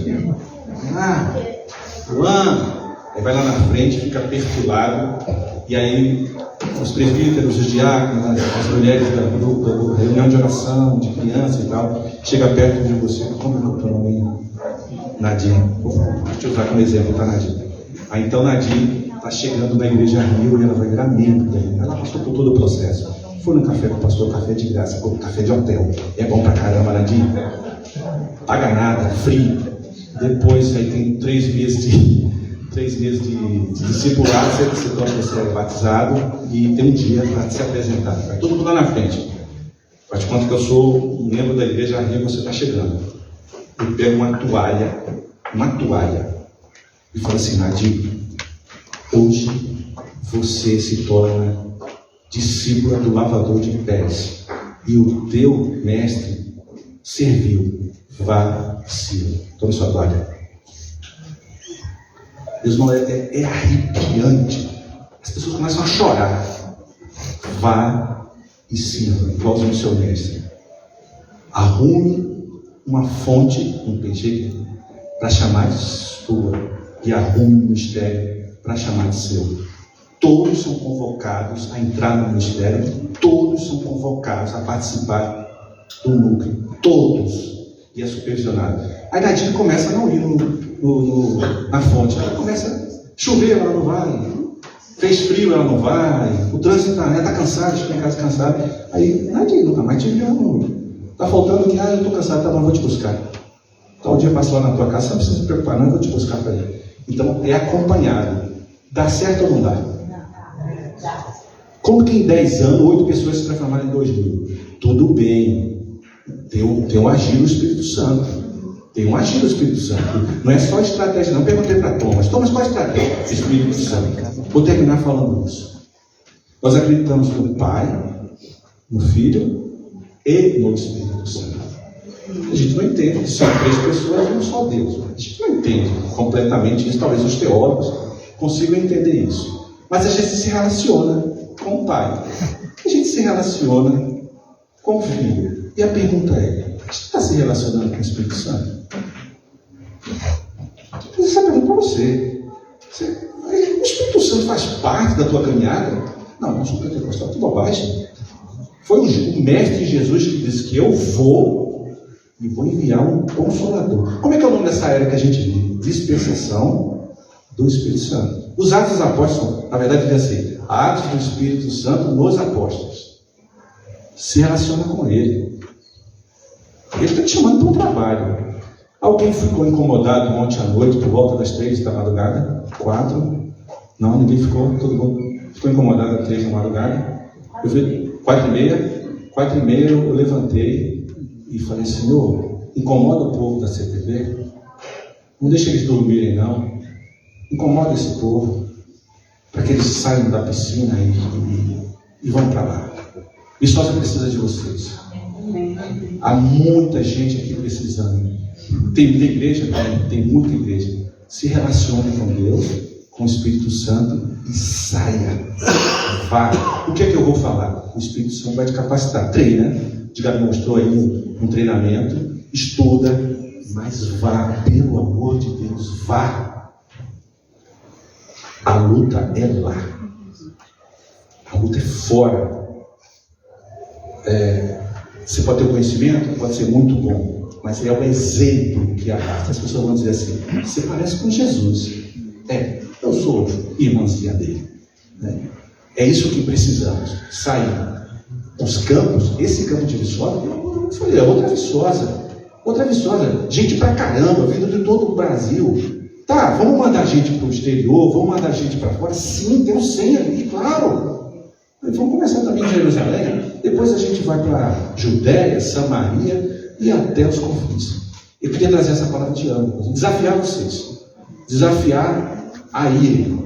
Luan. Aí vai lá na frente, fica perfilado. E aí os presbíteros, os diáconos, as mulheres da reunião de oração, de criança e tal, chega perto de você. Como é o teu nome? Nadim. Vou te usar como exemplo, tá, Nadim? Aí então Nadim está chegando na igreja Rio e ela vai virar membro. Ela passou por todo o processo. Foi no café com o pastor, café de graça, café de hotel. É bom pra caramba, Nadim. Paga nada, frio. Depois aí tem 3 meses de discipulado, você é batizado e tem um dia para se apresentar. Vai todo mundo lá na frente. Faz de conta que eu sou um membro da igreja Rio, você está chegando. Eu pego uma toalha e falo assim, Nadim, hoje você se torna discípula do lavador de pés e o teu mestre serviu, vacilo. Tome sua toalha. Deus não é arrepiante. As pessoas começam a chorar. Vá e sirva, igualzinho o seu mestre. Arrume uma fonte, um peixe, para chamar de sua, e arrume um ministério para chamar de seu. Todos são convocados a entrar no ministério, todos são convocados a participar do núcleo, todos. E é supervisionado. Aí Nadir começa a não ir na fonte. Ela começa a chover, ela não vai. Fez frio, ela não vai. O trânsito está cansado, chega em casa cansado. Aí Nadir, nunca mais te viu. Está faltando que, eu estou cansado, tá bom, vou te buscar. Tal dia passo lá na tua casa, você não precisa se preocupar, não, eu vou te buscar para ir. Então é acompanhado. Dá certo ou não dá? Como que em 10 anos 8 pessoas se transformaram em 2.000? Tudo bem. Tem um agir do Espírito Santo. Tem um agir do Espírito Santo. Não é só estratégia, não. Perguntei para Thomas, qual é a estratégia? Espírito Santo. Vou terminar falando isso. Nós acreditamos no Pai, no Filho e no Espírito Santo. A gente não entende que são 3 pessoas e um só Deus. A gente não entende completamente isso. Talvez os teólogos consigam entender isso. Mas a gente se relaciona com o Pai. A gente se relaciona com o Filho. E a pergunta é, você está se relacionando com o Espírito Santo? Essa pergunta para você. O Espírito Santo faz parte da tua caminhada? Não, não sou pentecostal, que bobagem. Foi o Mestre Jesus que disse que eu vou e vou enviar um Consolador. Como é que é o nome dessa era que a gente vive? Dispensação do Espírito Santo. Os Atos dos Apóstolos, na verdade, devia ser Atos do Espírito Santo nos Apóstolos. Se relaciona com Ele. Ele está te chamando para um trabalho. Alguém ficou incomodado ontem à noite, por volta das 3 da madrugada? 4? Não, ninguém ficou. Todo mundo ficou incomodado às 3 da madrugada. Eu vi 4h30, eu levantei e falei: Senhor, incomoda o povo da CPV. Não deixa eles dormirem, não. Incomoda esse povo, para que eles saiam da piscina e vão para lá. Viçosa precisa de vocês. Há muita gente aqui precisando. Tem muita igreja? Tem muita igreja. Se relacione com Deus, com o Espírito Santo e saia. Vá. O que é que eu vou falar? O Espírito Santo vai te capacitar. Treina. Diga, mostrou aí um treinamento. Estuda, mas vá. Pelo amor de Deus, vá. A luta é lá. A luta é fora. Você pode ter conhecimento, pode ser muito bom, mas é o exemplo que arrasta. As pessoas vão dizer assim: você parece com Jesus. Eu sou irmãzinha dele. É isso que precisamos. Sair dos campos. Esse campo de Viçosa, eu falei, é outra Viçosa. Gente pra caramba, vindo de todo o Brasil. Tá, vamos mandar gente para o exterior, vamos mandar gente para fora. Sim, tem um 100 ali, claro. Vamos começar também em Jerusalém, depois a gente vai para Judéia, Samaria e até os confins. Eu queria trazer essa palavra de ânimo, desafiar vocês, desafiar a irem.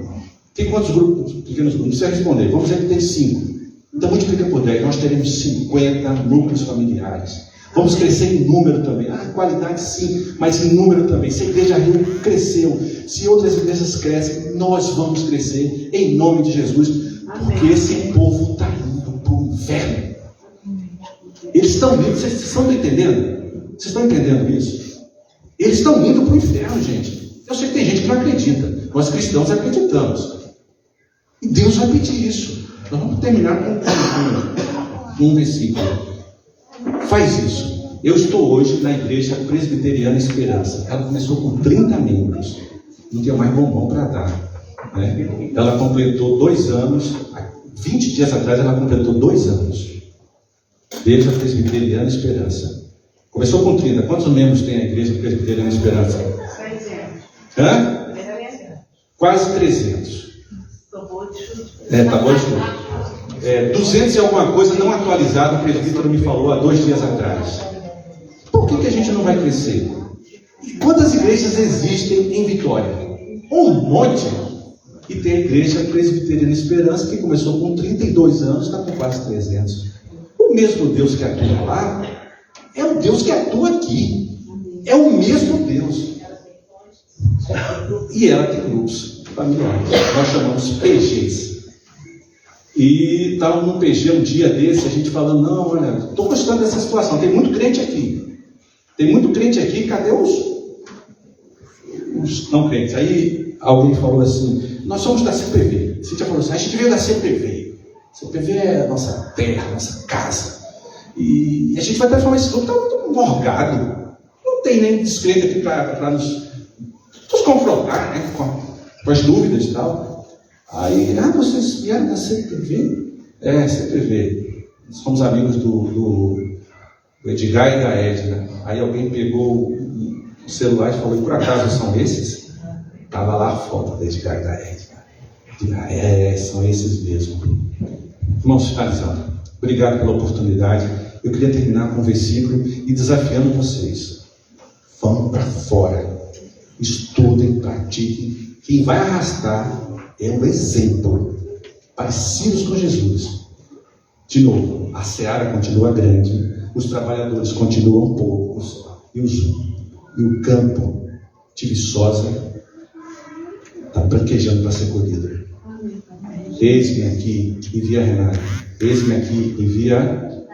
Tem quantos grupos, pequenos grupos? Você vai responder, vamos dizer que tem 5. Então multiplica por 10, nós teremos 50 núcleos familiares. Vamos crescer em número também. Qualidade sim, mas em número também. Se a Igreja Rio cresceu, se outras igrejas crescem, nós vamos crescer em nome de Jesus. Porque esse povo está indo para o inferno. Eles estão indo, vocês estão entendendo? Vocês estão entendendo isso? Eles estão indo para o inferno, gente. Eu sei que tem gente que não acredita. Nós cristãos acreditamos. E Deus vai pedir isso. Nós vamos terminar com um versículo. Faz isso. Eu estou hoje na Igreja Presbiteriana Esperança. Ela começou com 30 membros. Não tinha mais bombom para dar. Ela completou 2 anos, 20 dias atrás ela completou 2 anos. Igreja Presbiteriana Esperança. Começou com 30. Quantos membros tem a Igreja Presbiteriana Esperança? 300. Quase 300. Tá bom de chute. 200 e alguma coisa não atualizado, o presbítero me falou há 2 dias atrás. Por que a gente não vai crescer? Quantas igrejas existem em Vitória? Um monte. E tem a Igreja Presbiteriana Esperança, que começou com 32 anos, está com quase 300. O mesmo Deus que atua lá, é o Deus que atua aqui. É o mesmo Deus. E ela tem grupos familiares. Nós chamamos PGs. E estava num PG um dia desse, a gente falando: não, olha, estou gostando dessa situação. Tem muito crente aqui. Cadê os não crentes? Aí alguém falou assim: nós somos da CPV. Cíntia falou assim: a gente veio da CPV. CPV é a nossa terra, a nossa casa. E a gente vai transformar esse grupo. Está muito morgado. Não tem nem descrente aqui para nos confrontar, né, com as dúvidas e tal. Aí, vocês vieram da CPV? CPV. Nós somos amigos do Edgar e da Edna. Aí alguém pegou o celular e falou: por acaso são esses? Estava lá a foto da Edgar e da Edna. São esses mesmo. Irmãos, finalizando. Obrigado pela oportunidade. Eu queria terminar com um versículo e desafiando vocês. Vão para fora. Estudem, pratiquem. Quem vai arrastar é um exemplo. Parecidos com Jesus. De novo, a seara continua grande. Os trabalhadores continuam poucos. E o campo de Viçosa está branquejando para ser colhido. Eis-me aqui, envia Renato. Eis-me aqui, envia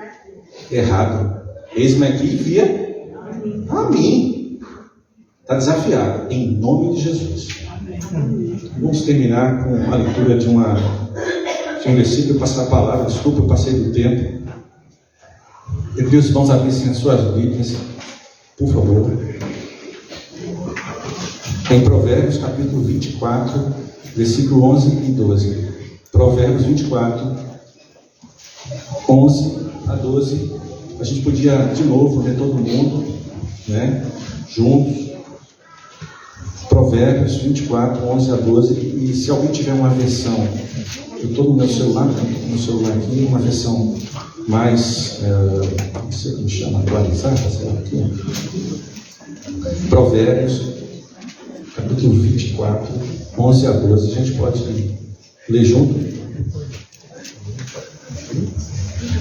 errado. Eis-me aqui, envia a mim. Está desafiado, em nome de Jesus. Vamos terminar com a leitura de um versículo. Eu passar a palavra, desculpa, eu passei do tempo. Eu queria os irmãos abrissem as suas Bíblias, por favor. Em Provérbios capítulo 24, versículo 11 e 12. Provérbios 24, 11 a 12. a gente podia, de novo, ler todo mundo, né, juntos. Provérbios 24, 11 a 12. E se alguém tiver uma versão, eu estou no meu celular, aqui, uma versão mais, não sei como chama, atualizada, sei lá aqui. Provérbios, capítulo 24, 11 a 12. A gente pode ler junto?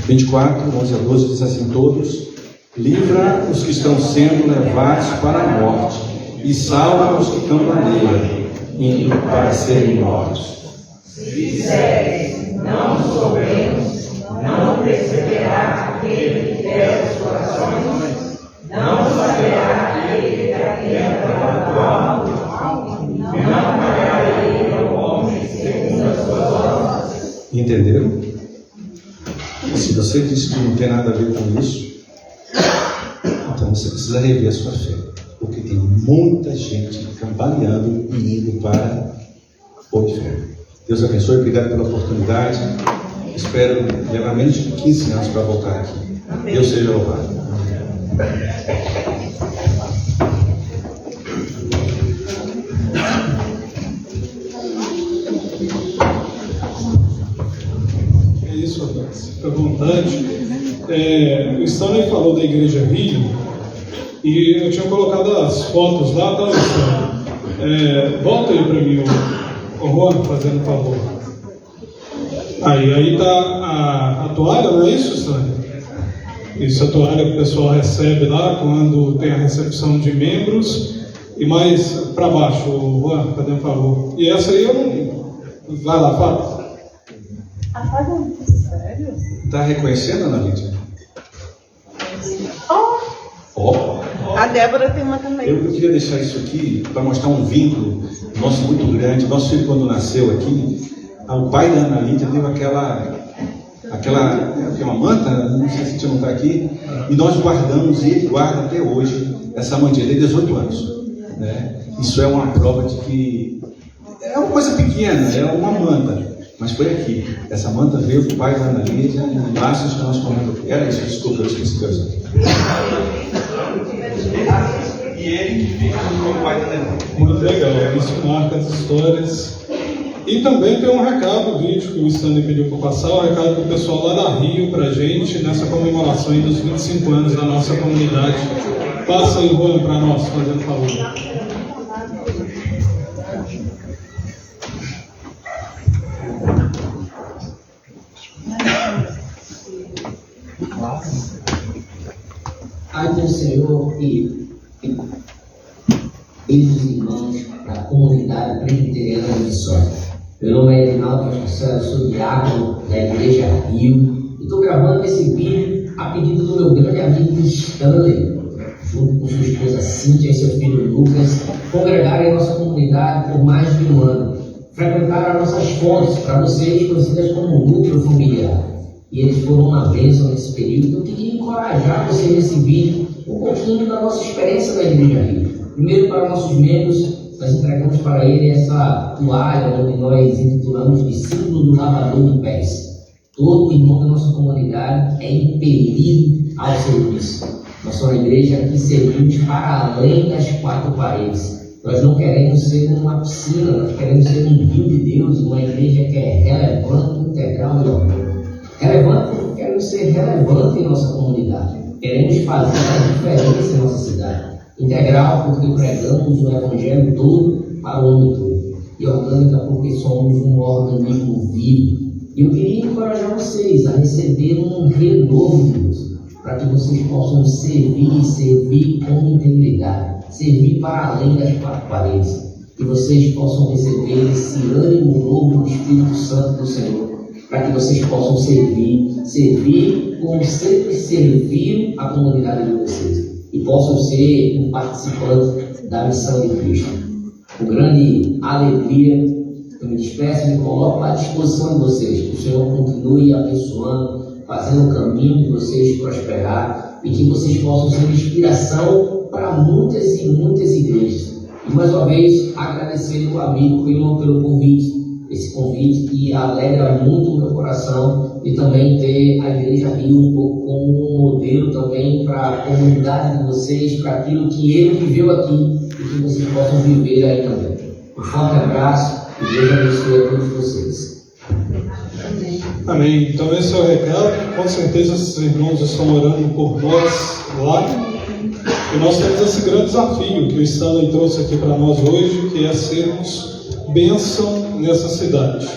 24, 11 a 12 diz assim: todos, livra os que estão sendo levados para a morte, e salva os que campaneiam, indo para serem mortos. Se disseres, não soubemos, não perceberá aquele que pesa os corações, não saberá aquele que atenta para a tua alma, não pagará ele ao homem segundo as suas obras. Entenderam? Se você disse que não tem nada a ver com isso, então você precisa rever a sua fé. Porque tem muita gente cambaleando e indo para o inferno. Deus abençoe, obrigado pela oportunidade. Espero levar menos de 15 anos para voltar aqui. Deus seja louvado. É isso, rapaz. Fica à vontade. O Stanley falou da Igreja Rio. E eu tinha colocado as fotos lá, tá, Stanley? Volta aí para mim, o Juan, fazendo favor. Aí tá a toalha, não é isso, Stanley? Isso, a toalha que o pessoal recebe lá quando tem a recepção de membros. E mais para baixo, Juan, fazendo favor. E essa aí eu não... Vai lá, Fábio. A Fábio, sério? Está reconhecendo, Ana Lídia? A Débora tem uma também. Eu queria deixar isso aqui para mostrar um vínculo nosso muito grande. Nosso filho, quando nasceu aqui, o pai da Ana Lídia deu aquela uma manta, não sei se a gente não está aqui, e nós guardamos, e ele guarda até hoje essa mantinha, ele tem 18 anos. Né? Isso é uma prova de que é uma coisa pequena, é uma manta, mas foi aqui. Essa manta veio do pai da Ana Lídia, e laços que nós comemos aqui. Era isso, desculpa, eu esqueci de coisa. E ele que fica com o pai da Ana. Muito legal, isso marca as histórias. E também tem um recado, o vídeo que o Stanley pediu para passar, o recado do pessoal lá da Rio para a gente, nessa comemoração aí dos 25 anos da nossa comunidade. Passa aí, Juan, para nós, fazendo favor. Pai do Senhor e os irmãos da comunidade presbiteriana de Viçosa. Meu nome é Edinaldo Vasconcelos, sou diácono da Igreja Rio e estou gravando esse vídeo a pedido do meu grande amigo Stanley, junto com sua esposa Cíntia e seu filho Lucas, congregaram em nossa comunidade por mais de um ano, frequentaram as nossas fontes, para vocês conhecidas como núcleo familiar. E eles foram uma bênção nesse período. Eu queria encorajar vocês nesse vídeo um pouquinho da nossa experiência da Igreja Rio. Primeiro, para nossos membros, nós entregamos para ele essa toalha, onde nós intitulamos Discípulo do Lavador de Pés. Todo irmão da nossa comunidade é impelido ao serviço. Nós somos uma igreja que servimos para além das quatro paredes. Nós não queremos ser uma piscina, nós queremos ser um rio de Deus, uma igreja que é relevante, integral e orgulho. Relevante, queremos ser relevante em nossa comunidade. Queremos fazer a diferença em nossa cidade. Integral, porque pregamos o Evangelho todo para o homem todo. E orgânica, porque somos um organismo vivo. E eu queria encorajar vocês a receber um renovo de Deus, para que vocês possam servir com integridade, servir para além das quatro paredes. Que vocês possam receber esse ânimo novo do Espírito Santo do Senhor, para que vocês possam servir como sempre serviram a comunidade de vocês, e possam ser um participante da missão de Cristo. Com grande alegria, eu me despeço e me coloco à disposição de vocês, que o Senhor continue abençoando, fazendo o caminho de vocês prosperar, e que vocês possam ser inspiração para muitas e muitas igrejas. E mais uma vez, agradecer ao amigo pelo convite. esse convite e alegra muito o meu coração e também ter a Igreja Rio um pouco como um modelo também para a comunidade de vocês, para aquilo que ele viveu aqui e que vocês possam viver aí também. Um forte abraço e Deus abençoe a todos vocês. Amém. Então esse é o recado. Com certeza esses irmãos estão orando por nós lá. E nós temos esse grande desafio que o Stanley trouxe aqui para nós hoje, que é sermos bênção nessa cidade.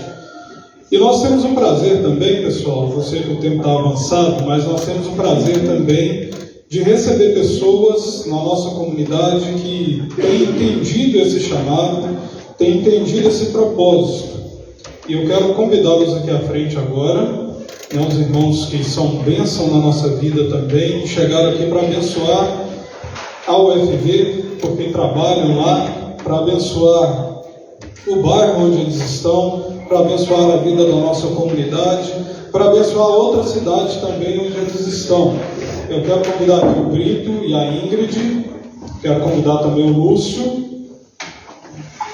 E nós temos um prazer também, pessoal, eu sei que o tempo está avançado, mas nós temos um prazer também de receber pessoas na nossa comunidade que têm entendido esse chamado, têm entendido esse propósito. E eu quero convidá-los aqui à frente agora, os irmãos que são bênção na nossa vida também, chegaram aqui para abençoar a UFV, porque trabalham lá, para abençoar o bairro onde eles estão, para abençoar a vida da nossa comunidade, para abençoar outra cidade também onde eles estão. Eu quero convidar aqui o Brito e a Ingrid, quero convidar também o Lúcio.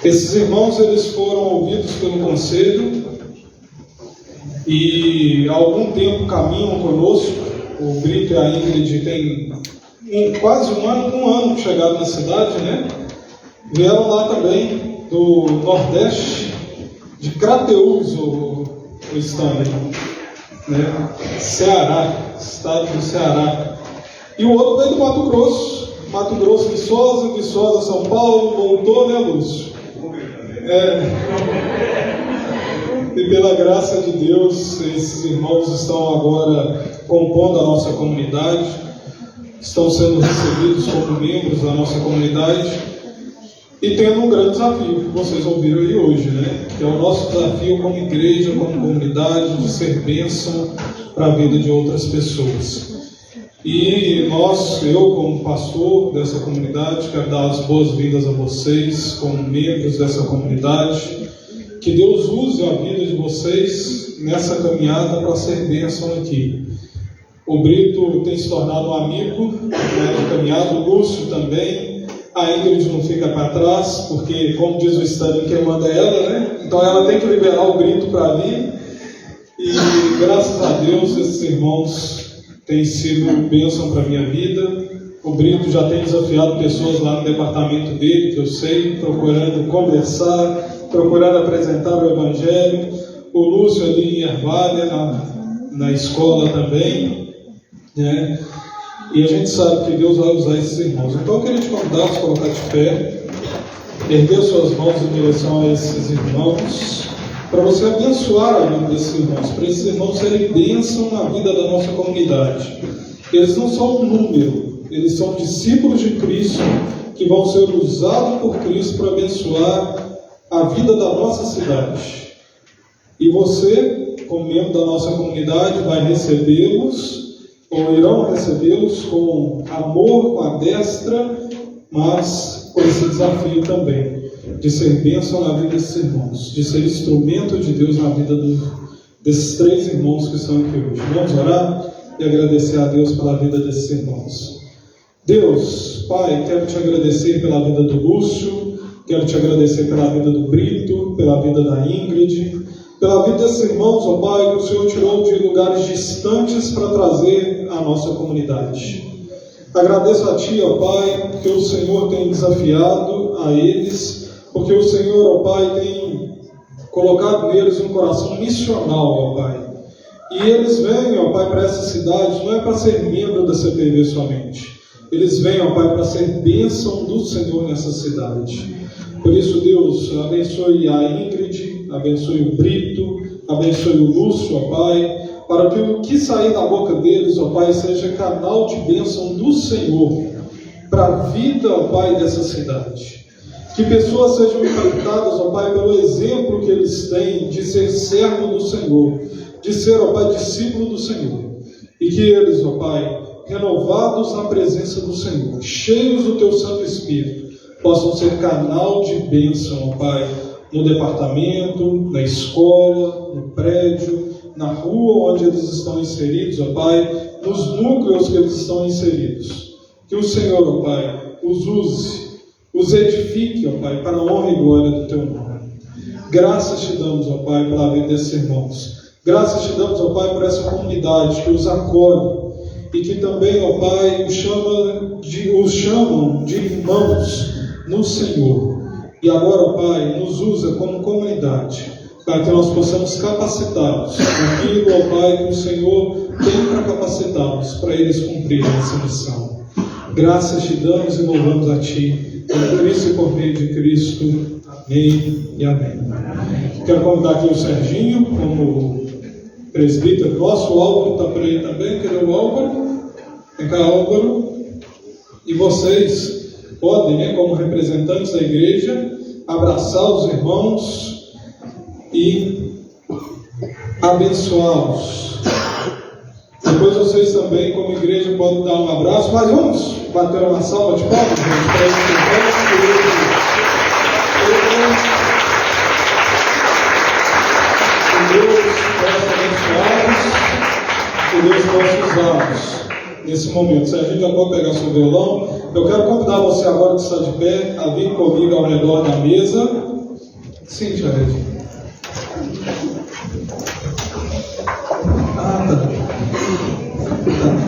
Esses irmãos, eles foram ouvidos pelo conselho e há algum tempo caminham conosco. O Brito e a Ingrid têm quase um ano que chegaram na cidade, né? Vieram lá também do Nordeste, de Crateús, o Stanley, né? Ceará, estado do Ceará. E o outro veio do Mato Grosso, Viçosa, São Paulo, voltou, né, Lúcio? E pela graça de Deus, esses irmãos estão agora compondo a nossa comunidade, estão sendo recebidos como membros da nossa comunidade e tendo um grande desafio que vocês ouviram aí hoje, né? Que é o nosso desafio como igreja, como comunidade, de ser bênção para a vida de outras pessoas. E eu como pastor dessa comunidade, quero dar as boas-vindas a vocês como membros dessa comunidade. Que Deus use a vida de vocês nessa caminhada para ser bênção aqui. O Brito tem se tornado um amigo, né, na caminhada, o Lúcio também. A Ingrid não fica para trás, porque, como diz o Stanley, quem manda é ela, né? Então ela tem que liberar o Brito para vir. E graças a Deus, esses irmãos têm sido bênção para a minha vida. O Brito já tem desafiado pessoas lá no departamento dele, que eu sei, procurando conversar, procurando apresentar o Evangelho. O Lúcio ali em Ervália, na escola também, né? E a gente sabe que Deus vai usar esses irmãos. Então eu queria te convidar a se colocar de pé, erguer suas mãos em direção a esses irmãos, para você abençoar a vida desses irmãos, para esses irmãos serem bênção na vida da nossa comunidade. Eles não são um número, eles são discípulos de Cristo, que vão ser usados por Cristo para abençoar a vida da nossa cidade. E você, como membro da nossa comunidade, vai recebê-los, ou irão recebê-los com amor, com a destra, mas com esse desafio também, de ser bênção na vida desses irmãos, de ser instrumento de Deus na vida desses 3 irmãos que estão aqui hoje. Vamos orar e agradecer a Deus pela vida desses irmãos. Deus, Pai, quero te agradecer pela vida do Lúcio, quero te agradecer pela vida do Brito, pela vida da Ingrid, pela vida desses irmãos, ó Pai, que o Senhor tirou de lugares distantes para trazer à nossa comunidade. Agradeço a Ti, ó Pai, porque o Senhor tem desafiado a eles, porque o Senhor, ó Pai, tem colocado neles um coração missional, ó Pai. E eles vêm, ó Pai, para essa cidade, não é para ser membro da CPV somente. Eles vêm, ó Pai, para ser bênção do Senhor nessa cidade. Por isso, Deus, abençoe a Ingrid, abençoe o Brito, abençoe o Lúcio, ó Pai, para que o que sair da boca deles, ó Pai, seja canal de bênção do Senhor para a vida, ó Pai, dessa cidade. Que pessoas sejam impactadas, ó Pai, pelo exemplo que eles têm de ser servo do Senhor, de ser, ó Pai, discípulo do Senhor. E que eles, ó Pai, renovados na presença do Senhor, cheios do Teu Santo Espírito, possam ser canal de bênção, ó Pai, no departamento, na escola, no prédio, na rua onde eles estão inseridos, ó Pai, nos núcleos que eles estão inseridos. Que o Senhor, ó Pai, os use, os edifique, ó Pai, para a honra e glória do Teu nome. Graças te damos, ó Pai, pela vida desses irmãos. Graças te damos, ó Pai, por essa comunidade que os acolhe e que também, ó Pai, os chamam de irmãos no Senhor. E agora, ó Pai, nos usa como comunidade, para que nós possamos capacitá-los naquilo, ó Pai, que o Senhor tem para capacitá-los, para eles cumprirem essa missão. Graças te damos e louvamos a Ti, por Cristo e por meio de Cristo. Amém e amém. Quero convidar aqui o Serginho, como presbítero nosso. O Álvaro está por aí também. Cadê o Álvaro? Vem cá, Álvaro. E vocês podem, como representantes da igreja, abraçar os irmãos e abençoá-los. Depois vocês também, como igreja, podem dar um abraço. Mas vamos bater uma salva de palmas, gente, para esse irmão. Que Deus possa abençoá-los, que Deus possa usá-los nesse momento. Se a gente já pode pegar seu violão, eu quero convidar você agora que está de pé a vir comigo ao redor da mesa. Sim, Jared.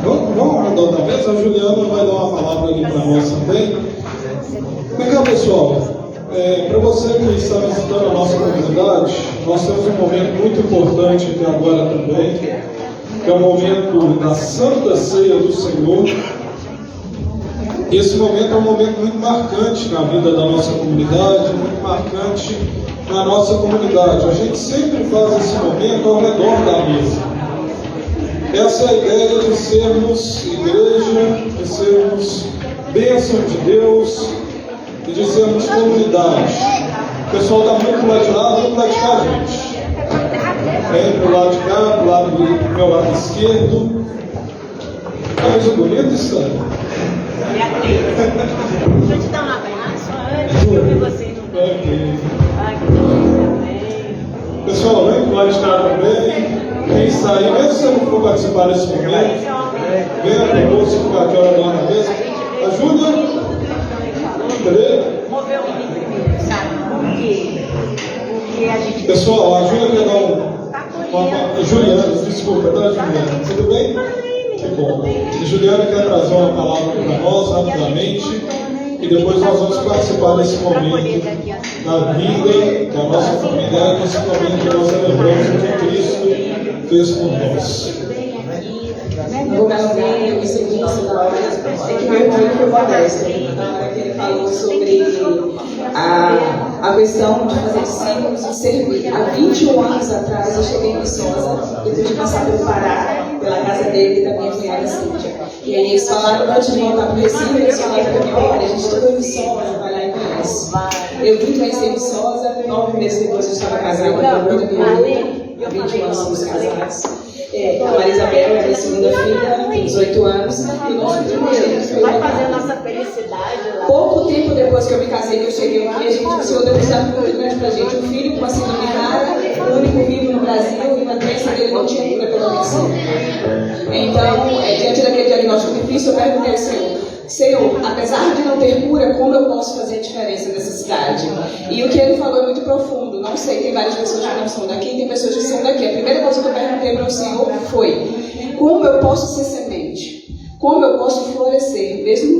Vamos ao redor da mesa. A Juliana vai dar uma palavra aqui para nós também. Vem cá, pessoal. Para você que está visitando a nossa comunidade, nós temos um momento muito importante aqui agora também, que é o momento da Santa Ceia do Senhor. E esse momento é um momento muito marcante na vida da nossa comunidade, muito marcante na nossa comunidade. A gente sempre faz esse momento ao redor da mesa. Essa é a ideia de sermos igreja, de sermos bênção de Deus e de sermos comunidade. O pessoal está muito do lado de lá, vem praticar, gente. Vem para o lado de cá, para o lado do meu lado esquerdo. Coisa bonita isso aí. Deixa eu te dar um abraço antes que eu vi vocês no Ok. Ai, que Deus também. Pessoal, vem para o lado de cá também. Quem está aí, mesmo se você não for participar desse momento, venha conosco ficar aqui ao redor da mesa. Ajuda. André. Moveu o livro primeiro, sabe? Porque a gente. Pessoal, a Júlia quer dar Juliana, desculpa, tá, Juliana? Tudo bem? Que bom. A Juliana quer trazer uma palavra para nós rapidamente e depois nós vamos participar desse momento da vida da nossa família, nesse momento que nós lembramos o que Cristo fez por nós. No caso dele, eu me senti da hora, é que meu irmão foi modesto, na hora que ele falou sobre a questão de fazer discípulos e servir. Há 21 anos atrás, eu cheguei em Viçosa e pude passar pelo Pará, pela casa dele e da minha cunhada Cíntia. E aí eles falaram antes de voltar para o Recife, eles falaram para mim: olha, a gente estudou em Viçosa, vai lá e conhece. Eu vim conhecer Viçosa, 9 meses depois eu estava casada com a minha há 21 anos somos casados. A Maria Isabel é minha segunda filha, tem 18 anos, e o nosso primeiro foi Vai fazer a nossa felicidade lá. pouco tempo depois que eu me casei, que eu cheguei aqui, o Senhor deu um desafio muito grande pra gente. Um filho com uma síndrome rara, o único vivo no Brasil, e uma doença dele não tinha cura pela medicina. Então, diante daquele diagnóstico difícil, eu perguntei ao Senhor, apesar de não ter cura, como eu posso fazer a diferença nessa cidade? E o que ele falou é muito profundo. Não sei, tem várias pessoas que não são daqui, tem pessoas que são daqui. A primeira coisa que eu perguntei para o Senhor foi: como eu posso ser semente? Como eu posso florescer, mesmo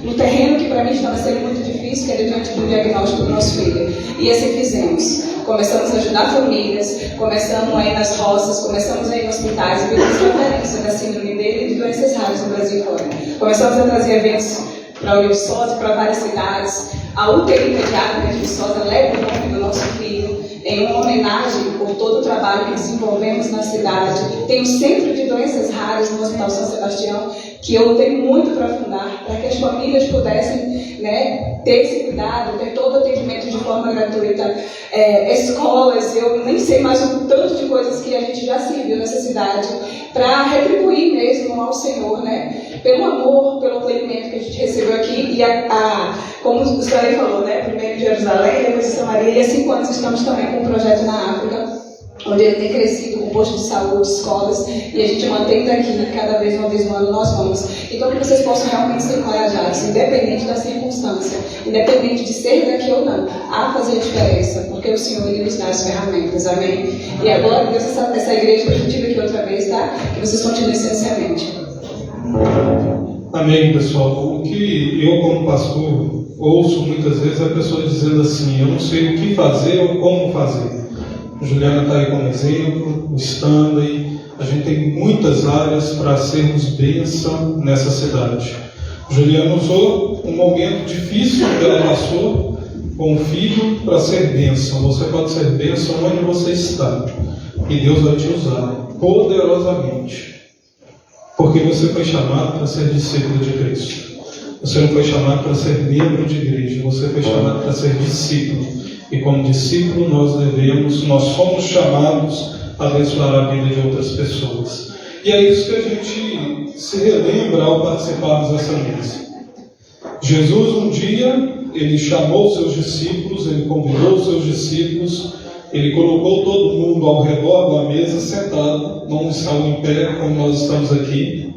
no terreno que para mim estava sendo muito difícil, que era diante do diagnóstico do nosso filho. E assim fizemos. Começamos a ajudar famílias, começamos a ir nas roças, começamos a ir nos hospitais, e vimos referência da síndrome dele e de doenças raras no Brasil e fora. Começamos a trazer eventos para o Viçosa, para várias cidades. A UTI pediátrica de Viçosa leva o nome do nosso filho, em uma homenagem por todo o trabalho que desenvolvemos na cidade. Tem o Centro de Doenças Raras no Hospital São Sebastião, que eu lutei muito para fundar, para que as famílias pudessem, ter esse cuidado, ter todo o atendimento de forma gratuita, escolas, eu nem sei mais o tanto de coisas que a gente já serviu nessa cidade, para retribuir mesmo ao Senhor, pelo amor, pelo acolhimento que a gente recebeu aqui, e como o Stanley falou, primeiro em Jerusalém, depois em Samaria, e há 5 anos estamos também com um projeto na África, onde ele tem crescido com posto de saúde, escolas, e a gente mantém daqui, cada vez, uma vez no ano, nós vamos. Então, que vocês possam realmente ser encorajados, independente da circunstância, independente de ser daqui ou não, a fazer a diferença, porque o Senhor, Ele nos dá as ferramentas, amém? E agora, Deus, essa igreja que eu tive aqui outra vez, tá? Que vocês continuem sendo semente. Amém, pessoal. O que eu, como pastor, ouço muitas vezes é a pessoa dizendo assim: eu não sei o que fazer ou como fazer. A Juliana está aí como exemplo, o Stanley. A gente tem muitas áreas para sermos bênção nessa cidade. A Juliana usou um momento difícil que ela passou com o filho para ser bênção. Você pode ser bênção onde você está. E Deus vai te usar poderosamente. Porque você foi chamado para ser discípulo de Cristo. Você não foi chamado para ser membro de igreja. Você foi chamado para ser discípulo. E como discípulo nós somos chamados a abençoar a vida de outras pessoas. E é isso que a gente se relembra ao participarmos dessa mesa. Jesus um dia, Ele chamou seus discípulos, Ele convidou os seus discípulos, Ele colocou todo mundo ao redor da mesa, sentado, não estavam em pé como nós estamos aqui.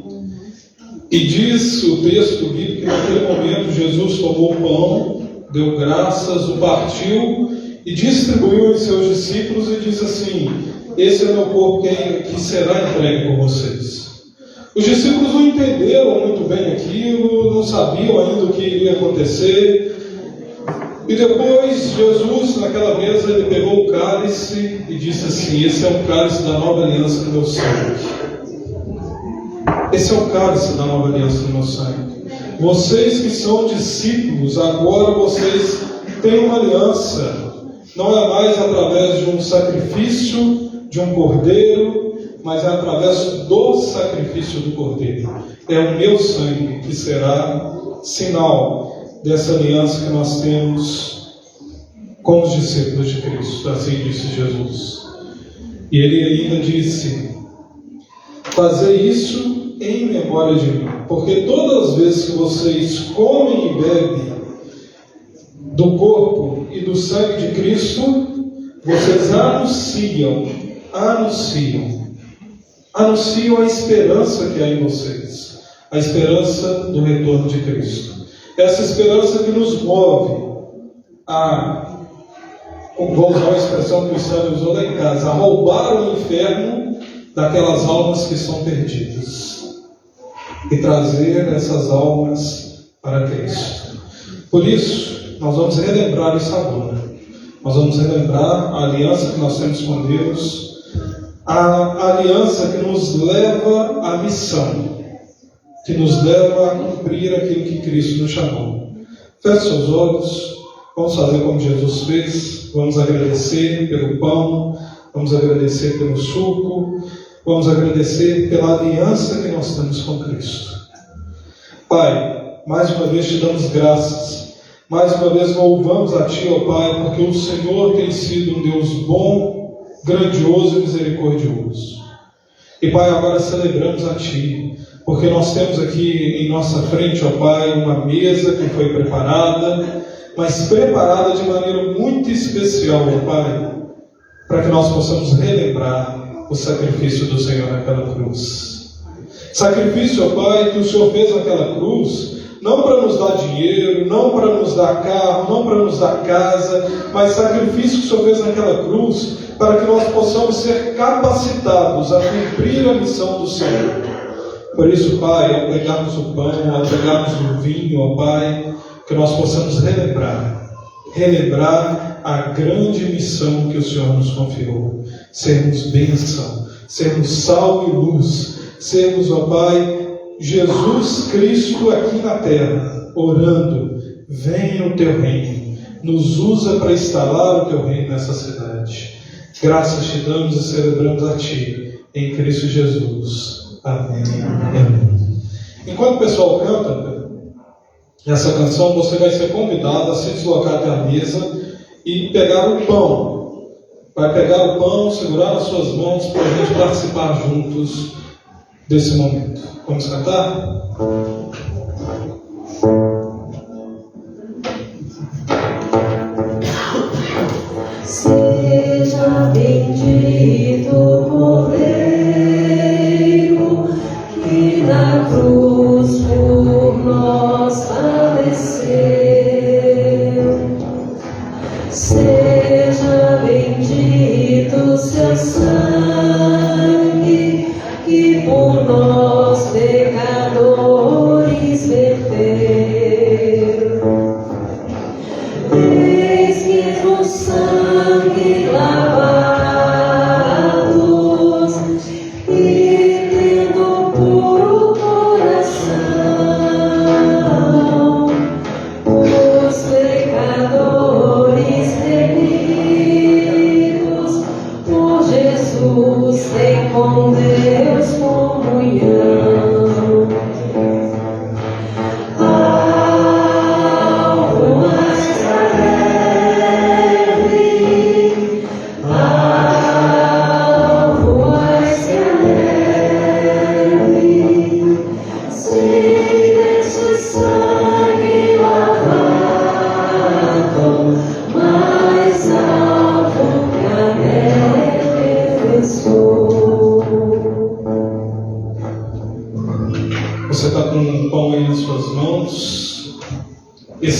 E diz o texto bíblico que naquele momento Jesus tomou o pão, deu graças, o partiu e distribuiu em seus discípulos e diz assim: esse é meu corpo que será entregue por vocês. Os discípulos não entenderam muito bem aquilo, não sabiam ainda o que iria acontecer. E depois Jesus, naquela mesa, ele pegou o cálice e disse assim: esse é o cálice da nova aliança do meu sangue. Esse é o cálice da nova aliança do meu sangue. Vocês que são discípulos, agora vocês têm uma aliança. Não é mais através de um sacrifício, de um cordeiro, mas é através do sacrifício do cordeiro. É o meu sangue que será sinal dessa aliança que nós temos com os discípulos de Cristo. Assim disse Jesus. E ele ainda disse: fazer isso em memória de mim, porque todas as vezes que vocês comem e bebem do corpo e do sangue de Cristo, vocês anunciam a esperança que há em vocês, a esperança do retorno de Cristo. Essa esperança que nos move a, vou usar uma expressão que o Stanley usou lá em casa, a roubar o inferno daquelas almas que estão perdidas e trazer essas almas para Cristo. Por isso, nós vamos relembrar isso agora. Nós vamos relembrar a aliança que nós temos com Deus, a aliança que nos leva à missão, que nos leva a cumprir aquilo que Cristo nos chamou. Feche seus olhos, vamos fazer como Jesus fez, vamos agradecer pelo pão, vamos agradecer pelo suco, vamos agradecer pela aliança que nós temos com Cristo. Pai, mais uma vez te damos graças, mais uma vez louvamos a Ti, ó Pai, porque o Senhor tem sido um Deus bom, grandioso e misericordioso. E Pai, agora celebramos a Ti, porque nós temos aqui em nossa frente, ó Pai, uma mesa que foi preparada, mas preparada de maneira muito especial, ó Pai, para que nós possamos relembrar o sacrifício do Senhor naquela cruz. Sacrifício, ó Pai, que o Senhor fez naquela cruz, não para nos dar dinheiro, não para nos dar carro, não para nos dar casa, mas sacrifício que o Senhor fez naquela cruz, para que nós possamos ser capacitados a cumprir a missão do Senhor. Por isso, Pai, ao pegarmos o pão, ao pegarmos o vinho, ó Pai, que nós possamos relembrar a grande missão que o Senhor nos confiou. Sermos bênção, sermos sal e luz, sermos, ó Pai, Jesus Cristo aqui na terra, orando: venha o Teu reino, nos usa para instalar o Teu reino nessa cidade. Graças te damos e celebramos a Ti, em Cristo Jesus. Amém. Amém. Enquanto o pessoal canta essa canção, você vai ser convidado a se deslocar até a mesa e pegar o pão. Vai pegar o pão, segurar nas suas mãos para a gente participar juntos desse momento. Vamos cantar? Seja bendito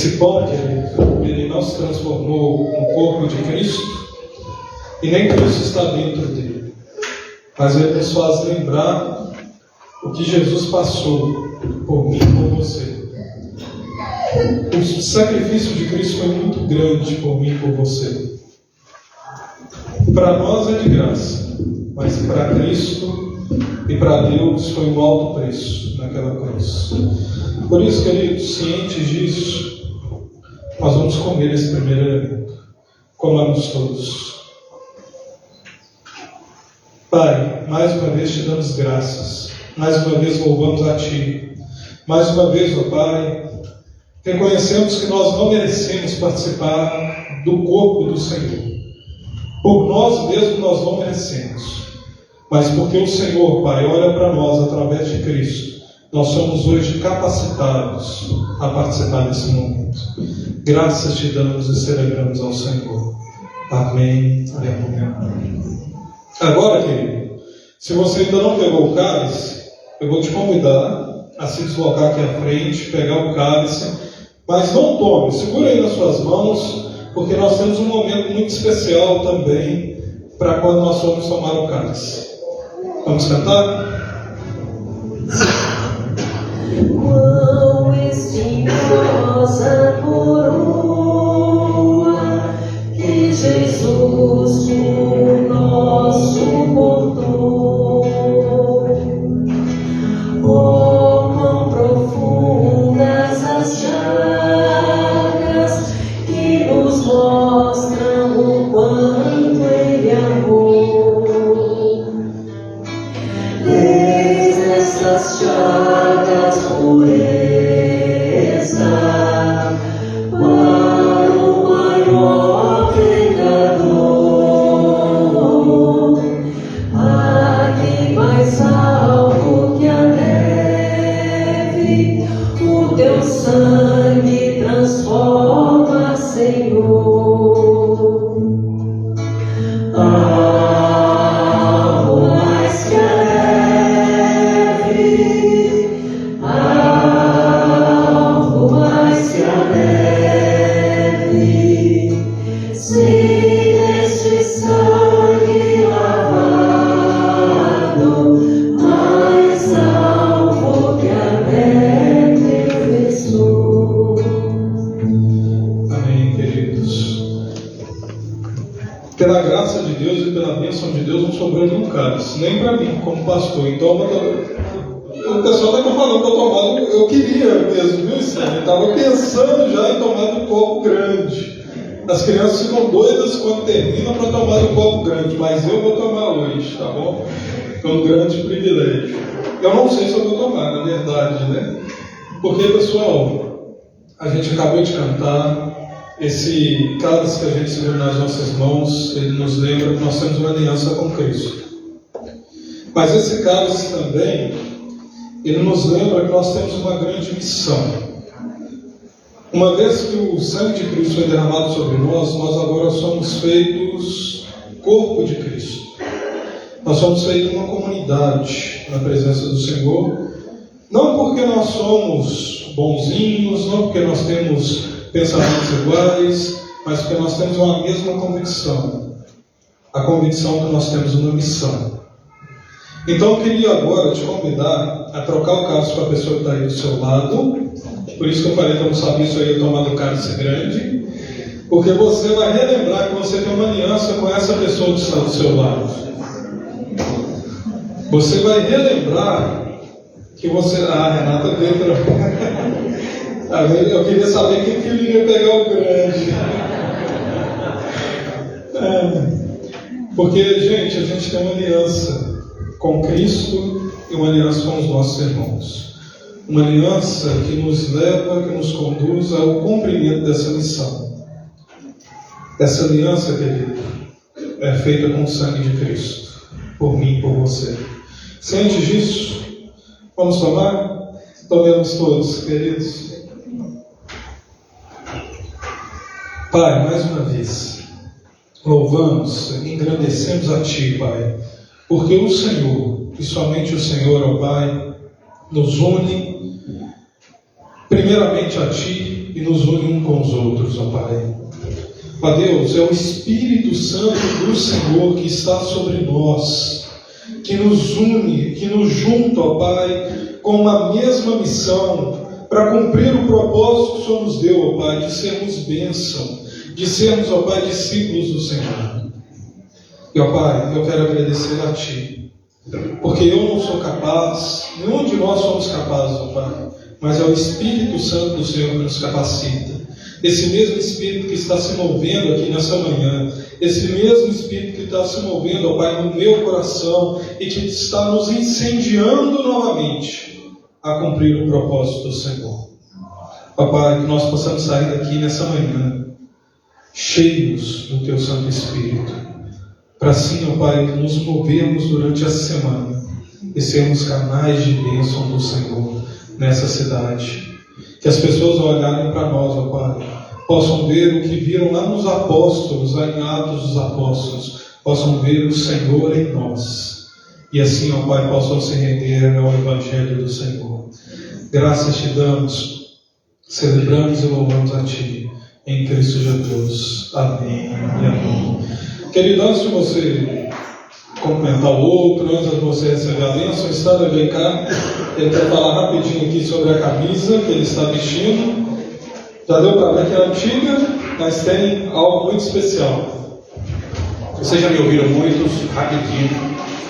Esse pão, querido, ele não se transformou no corpo de Cristo, e nem Cristo está dentro dele. Mas ele nos faz lembrar o que Jesus passou por mim e por você. O sacrifício de Cristo foi muito grande por mim e por você. Para nós é de graça, mas para Cristo e para Deus foi um alto preço naquela cruz. Por isso, queridos, cientes disso, nós vamos comer esse primeiro elemento. Comamos todos. Pai, mais uma vez te damos graças. Mais uma vez louvamos a Ti. Mais uma vez, ó Pai, reconhecemos que nós não merecemos participar do corpo do Senhor. Por nós mesmos nós não merecemos. Mas porque o Senhor, Pai, olha para nós através de Cristo, nós somos hoje capacitados a participar desse momento. Graças te damos e celebramos ao Senhor. Amém. Amém. Agora, querido, se você ainda não pegou o cálice, eu vou te convidar a se deslocar aqui à frente, pegar o cálice, mas não tome, segura aí nas suas mãos, porque nós temos um momento muito especial também para quando nós formos tomar o cálice. Vamos cantar? Quão espinhosa coroa que Jesus por nós suportou. Oh, quão profundas as chagas que nos mostram o quanto Ele amou. Eis essas chagas pureza para o maior pecador, aqui mais alto que a neve, o teu sangue transforma, Senhor. Algo mais que a neve, algo mais que a neve, sem este sangue lavado, mais alvo que a neve pesou. Amém, queridos. Pela graça de Deus e pela bênção de Deus não sobrou nenhum cálice, nem para mim como pastor. Então o pessoal está falando que eu tomava, eu queria mesmo, viu, Sam? Eu estava pensando já em tomar um copo grande. As crianças ficam doidas quando terminam para tomar um copo grande, mas eu vou tomar hoje, tá bom? É um grande privilégio. Eu não sei se eu vou tomar, na verdade, né? Porque, pessoal, a gente acabou de cantar. Esse cálice que a gente segura nas nossas mãos, ele nos lembra que nós temos uma aliança com Cristo. Mas esse cálice também, ele nos lembra que nós temos uma grande missão. Uma vez que o sangue de Cristo foi derramado sobre nós, nós agora somos feitos corpo de Cristo. Nós somos feitos uma comunidade na presença do Senhor. Não porque nós somos bonzinhos, não porque nós temos pensamentos iguais, mas porque nós temos uma mesma convicção. A convicção que nós temos uma missão. Então eu queria agora te convidar a trocar o cálice com a pessoa que está aí do seu lado. Por isso que eu falei que eu não sabia se eu ia tomar do cálice grande. Porque você vai relembrar que você tem uma aliança com essa pessoa que está do seu lado. Você vai relembrar que você... Ah, Renata veio para... Eu queria saber quem que iria pegar o grande. Porque, gente, a gente tem uma aliança com Cristo e uma aliança com os nossos irmãos. Uma aliança que nos leva, que nos conduz ao cumprimento dessa missão. Essa aliança, querido, é feita com o sangue de Cristo, por mim e por você. Ciente disso, vamos tomar? Tomemos todos, queridos. Pai, mais uma vez, louvamos e engrandecemos a Ti, Pai, porque o Senhor, e somente o Senhor, ó Pai, nos une primeiramente a Ti e nos une um com os outros, ó Pai. Ó Deus, é o Espírito Santo do Senhor que está sobre nós, que nos une, que nos junta, ó Pai, com uma mesma missão, para cumprir o propósito que o Senhor nos deu, ó Pai, de sermos bênção, de sermos, ó Pai, discípulos do Senhor. E, ó Pai, eu quero agradecer a Ti, porque eu não sou capaz, nenhum de nós somos capazes, ó Pai, mas é o Espírito Santo do Senhor que nos capacita. Esse mesmo Espírito que está se movendo aqui nessa manhã, esse mesmo Espírito que está se movendo, ó Pai, no meu coração e que está nos incendiando novamente a cumprir o propósito do Senhor. Ó Pai, que nós possamos sair daqui nessa manhã cheios do Teu Santo Espírito, para assim, ó Pai, nos movermos durante essa semana e sermos canais de bênção do Senhor nessa cidade. Que as pessoas olharem para nós, ó Pai, possam ver o que viram lá nos apóstolos, lá em Atos dos Apóstolos, possam ver o Senhor em nós. E assim, ó Pai, possam se render ao Evangelho do Senhor. Graças te damos, celebramos e louvamos a Ti, em Cristo Jesus. Amém e amém. Querido, antes de você cumprimentar o outro, antes de você receber a bênção, está bem cá. Ele quer falar rapidinho aqui sobre a camisa que ele está vestindo. Já deu para ver que é antiga, mas tem algo muito especial. Vocês já me ouviram muitos, rapidinho.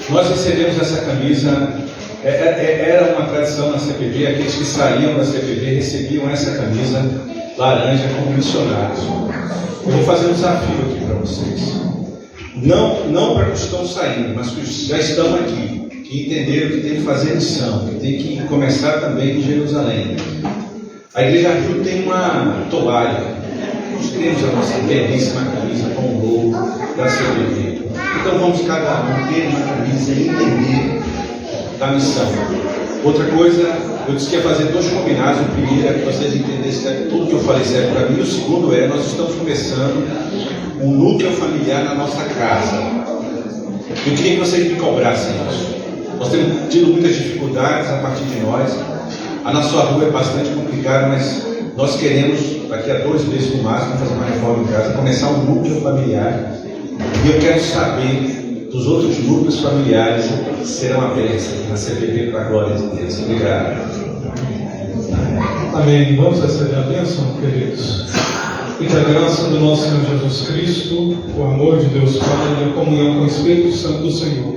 Nós recebemos essa camisa, era uma tradição na CPB, aqueles que saíam da CPB recebiam essa camisa laranja como missionários. Eu vou fazer um desafio aqui para vocês. Não para os que estão saindo, mas que já estão aqui, que entenderam que tem que fazer missão, que tem que começar também em Jerusalém. A Igreja Rio tem uma toalha, nós temos a nossa belíssima camisa com o logo da CPB. Então vamos cada um ter uma camisa e entender da missão. Outra coisa, eu disse que ia fazer 2 combinados. O primeiro é que vocês entendessem que tudo que eu falei serve para mim. O segundo é, nós estamos começando um núcleo familiar na nossa casa. Eu queria que vocês me cobrassem isso. Nós temos tido muitas dificuldades a partir de nós. A nossa rua é bastante complicada, mas nós queremos, daqui a 2 meses no máximo, fazer uma reforma em casa, começar um núcleo familiar. E eu quero saber dos outros núcleos familiares que serão abertos na CPB para a glória de Deus. Obrigado. Amém. Vamos receber a bênção, queridos. E que a graça do nosso Senhor Jesus Cristo, o amor de Deus Pai e a comunhão com o Espírito Santo do Senhor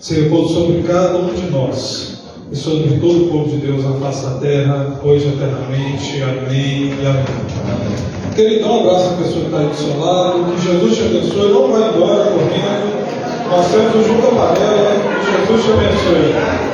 se repouse sobre cada um de nós e sobre todo o povo de Deus na face da terra, hoje e eternamente. Amém e amém. Querido, dá um abraço à pessoa que está aí do seu lado. Que Jesus te abençoe. Não vai embora correndo. Nós temos o junto amarelo. Que Jesus te abençoe.